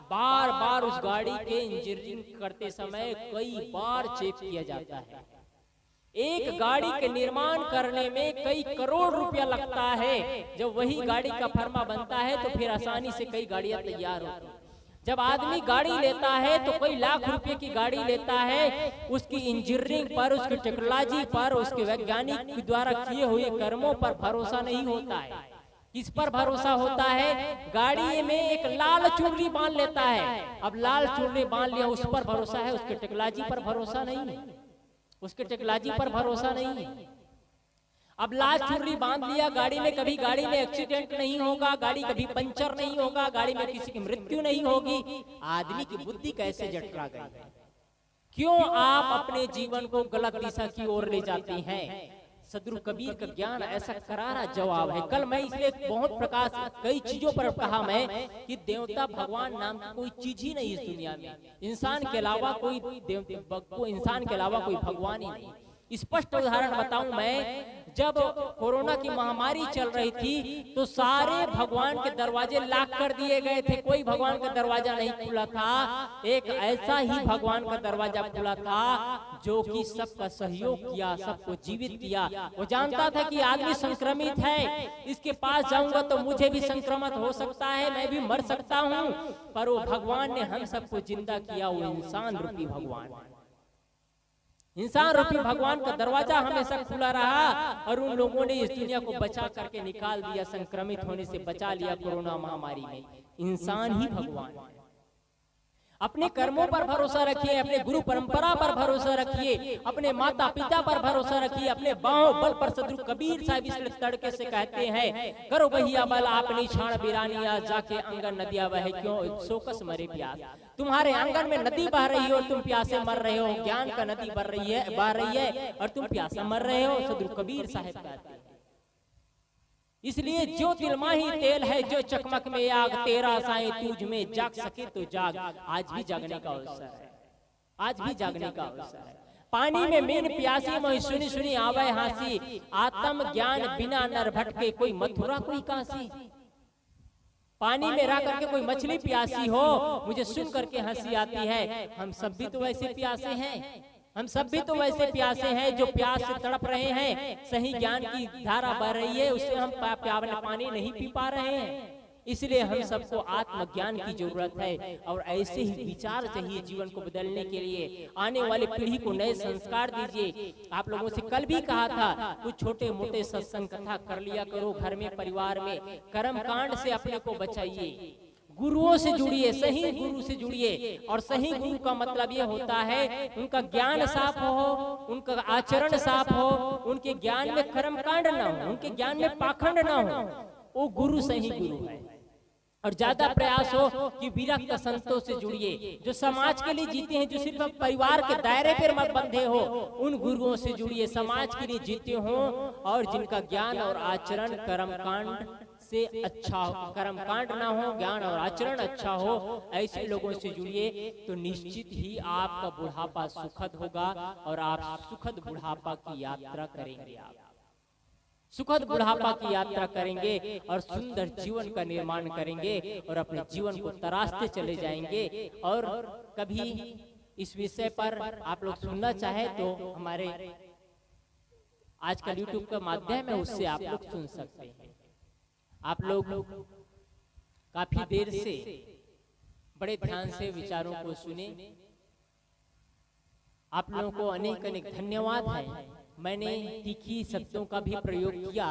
बार बार उस गाड़ी के इंजीनियरिंग करते समय कई बार चेक किया जाता है। एक गाड़ी के निर्माण करने में कई करोड़ रुपया लगता है। जब वही गाड़ी का फर्मा बनता है तो फिर आसानी से कई गाड़ियां तैयार होती हैं। जब आदमी गाड़ी लेता है तो कई लाख रुपए की गाड़ी लेता है, उसकी इंजीनियरिंग पर, उसकी टेक्नोलॉजी पर, उसके वैज्ञानिक द्वारा किए हुए कर्मों पर भरोसा नहीं होता है। किस पर भरोसा होता है? गाड़ी में एक लाल चुनरी बांध लेता है, अब लाल चुनरी बांध लिया, उस पर भरोसा है, उसकी टेक्नोलॉजी पर भरोसा नहीं है, उसके टेक्नोलॉजी पर भरोसा नहीं है। अब लाश चुर्री बांध लिया गाड़ी में, कभी गाड़ी में एक्सीडेंट नहीं होगा, गाड़ी कभी पंचर नहीं होगा, गाड़ी में किसी की मृत्यु नहीं होगी। आदमी की बुद्धि कैसे जटला गई है? क्यों आप अपने जीवन को गलत दिशा की ओर ले जाते हैं? सदगुरु कबीर का ज्ञान ऐसा करारा जवाब है। कल मैं इसलिए बहुत प्रकाश कई चीजों पर कहा मैं कि देवता भगवान नाम की कोई चीज ही नहीं इस दुनिया में। इंसान के अलावा कोई इंसान के अलावा कोई भगवान ही नहीं। स्पष्ट उदाहरण बताऊं मैं, जब कोरोना की महामारी चल रही थी तो सारे भगवान के दरवाजे लॉक कर दिए गए थे, कोई भगवान का दरवाजा नहीं खुला था। एक ऐसा ही भगवान का दरवाजा खुला था जो कि सबका सहयोग किया, सबको जीवित किया। वो जानता था कि आदमी संक्रमित है, इसके पास जाऊंगा तो मुझे भी संक्रमित हो सकता है, मैं भी मर सकता हूँ, पर वो भगवान ने हम सबको जिंदा किया। वो इंसान रूपी भगवान, इंसान रूपी भगवान का दरवाजा हमेशा खुला रहा और उन लोगों ने इस दुनिया को बचा करके निकाल दिया, संक्रमित होने से बचा लिया कोरोना महामारी में। इंसान ही भगवान है। अपने कर्मों पर भरोसा रखिए, अपने गुरु परंपरा पर भरोसा रखिए, अपने माता पिता पर भरोसा रखिए, अपने बाहों बल पर। सदगुरु कबीर साहब इसलिए तड़के से कहते हैं, करो भैया बल आपनी छाण बिरानिया, जाके आंगन नदिया बहे क्यों सोकस मरे प्यास। तुम्हारे आंगन में नदी बह रही हो और तुम प्यासे मर रहे हो, ज्ञान का नदी बह रही है और तुम प्यासे मर रहे हो। सदगुरु कबीर साहब कहते हैं। इसलिए जो तिलमाही तेल है, जो चकमक में आग, तेरा साईं तुझ में जाग सके तो जाग। आज भी जागने का अवसर है, आज भी जागने का अवसर है। पानी में मीन प्यासी मोहि सुनी सुनी आवे हासी, आत्म ज्ञान बिना नर भटके कोई मथुरा कोई काशी। पानी में रह करके कोई मछली प्यासी हो, मुझे सुन करके हंसी आती है। हम सब भी तो वैसे प्यासे हैं, हम सब भी तो वैसे प्यासे हैं जो प्यास से तड़प रहे हैं। सही ज्ञान की धारा बह रही है, उससे हम पानी नहीं पी पा रहे हैं। इसलिए हम सबको आत्मज्ञान की जरूरत है और ऐसे ही विचार चाहिए जीवन को बदलने के लिए। आने वाली पीढ़ी को नए संस्कार दीजिए। आप लोगों से कल भी कहा था, कुछ छोटे मोटे सत्संग कथा कर लिया करो घर में, परिवार में। कर्म कांड से अपने को बचाइए, गुरुओं से जुड़िए, सही गुरु से जुड़िए। और सही गुरु का मतलब ये होता है उनका ज्ञान साफ हो, उनका आचरण साफ हो, उनके ज्ञान में कर्मकांड ना हो, उनके ज्ञान में पाखंड ना हो। वो गुरु सही गुरु है। और ज्यादा प्रयास हो कि विरक्त संतों से जुड़िए, जो समाज के लिए जीते हैं, जो सिर्फ परिवार के दायरे पर मत बंधे हो। उन गुरुओं से जुड़िए, समाज के लिए जीते हो और जिनका ज्ञान और आचरण कर्मकांड से अच्छा हो, कर्मकांड ना हो, ज्ञान और आचरण अच्छा हो। ऐसे लोगों से जुड़िए तो निश्चित ही आपका बुढ़ापा सुखद होगा और आप सुखद बुढ़ापा की यात्रा करेंगे। आप सुखद बुढ़ापा की यात्रा करेंगे और सुंदर जीवन का निर्माण करेंगे और अपने जीवन को तराशते चले जाएंगे। और कभी इस विषय पर आप लोग सुनना चाहे तो हमारे आजकल YouTube का माध्यम है, उससे आप लोग सुन सकते हैं। आप लोग काफी देर से बड़े ध्यान से विचारों को सुने। आप लोगों को अनेक अनेक धन्यवाद है। मैंने तीखी शब्दों का भी प्रयोग किया,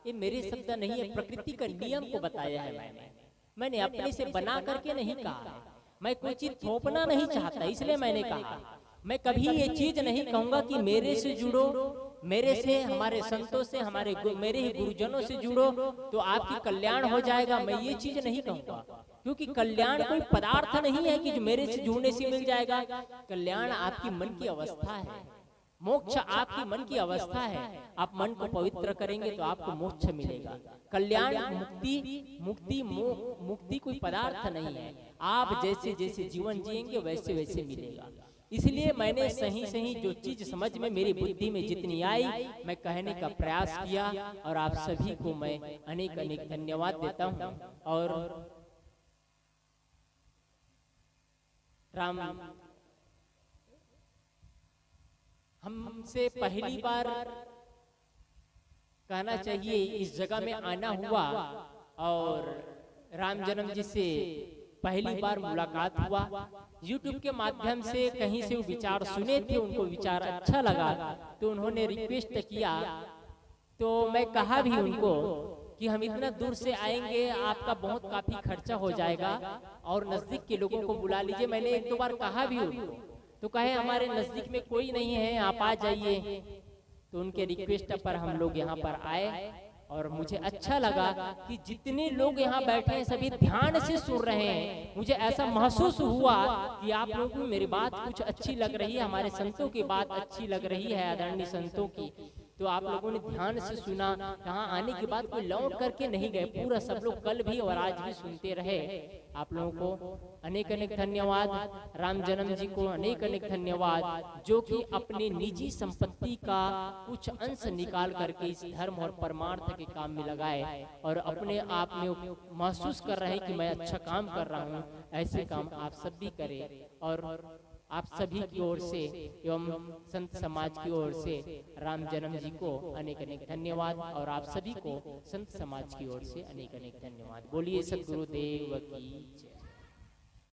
ये मेरे शब्द नहीं है, प्रकृति का नियम को बताया है। मैंने अपने से बना करके नहीं कहा है, मैं कोई चीज थोपना नहीं चाहता, इसलिए मैंने कहा। मैं कभी ये चीज नहीं कहूंगा कि मेरे से जुड़ो, मेरे से, हमारे संतों से, मेरे ही गुरुजनों से जुड़ो तो आपकी कल्याण हो जाएगा। मैं ये चीज नहीं कहूंगा, क्योंकि कल्याण कोई पदार्थ नहीं है कि जो मेरे से जुड़ने से मिल जाएगा। कल्याण आपकी मन की अवस्था है, मोक्ष आपकी मन की अवस्था है। आप मन को पवित्र करेंगे तो आपको मोक्ष मिलेगा। कल्याण मुक्ति कोई पदार्थ नहीं है। आप जैसे जैसे जीवन जिएंगे वैसे वैसे मिलेगा। इसलिए मैंने सही सही जो चीज समझ में मेरी बुद्धि में जितनी आई मैं कहने का प्रयास किया और आप सभी को मैं अनेक अनेक धन्यवाद देता हूँ। और राम हमसे पहली बार कहना चाहिए इस जगह में आना हुआ और राम जन्म जी से पहली बार मुलाकात हुआ। YouTube के माध्यम से कहीं से वो विचार सुने थे, उनको विचार अच्छा लगा तो उन्होंने रिक्वेस्ट किया। तो मैं कहा भी उनको कि हम इतना दूर से आएंगे, आपका बहुत काफी खर्चा हो जाएगा और नजदीक के लोगों को बुला लीजिए। मैंने एक दो बार कहा भी उनको, तो कहे हमारे नजदीक में कोई नहीं है, आप आ जाइए। तो उनके रिक्वेस्ट पर हम लोग यहाँ पर आए और मुझे अच्छा लगा कि जितने लोग यहाँ बैठे हैं सभी ध्यान से सुन रहे हैं। मुझे ऐसा महसूस हुआ कि आप लोगों को मेरी बात कुछ अच्छी लग रही है, हमारे संतों की बात अच्छी लग रही है, आदरणीय संतों की। तो आप लोगों ने ध्यान से सुना। यहाँ आने के बाद कोई लौट करके नहीं गए, पूरा सब लोग कल भी और आज भी सुनते रहे। आप लोगों को अनेक अनेक धन्यवाद। राम जन्म जी को अनेक अनेक धन्यवाद, जो कि अपने निजी संपत्ति का कुछ अंश निकाल करके इस धर्म और परमार्थ के काम में लगाए और अपने आप में महसूस कर रहे हैं कि मैं अच्छा काम कर रहा हूँ। ऐसे काम आप सब भी करें। और आप सभी की ओर से एवं संत समाज की ओर से राम जन्म जी को अनेक अनेक धन्यवाद और आप सभी को संत समाज की ओर से अनेक अनेक धन्यवाद। बोलिए सद्गुरुदेव की जय।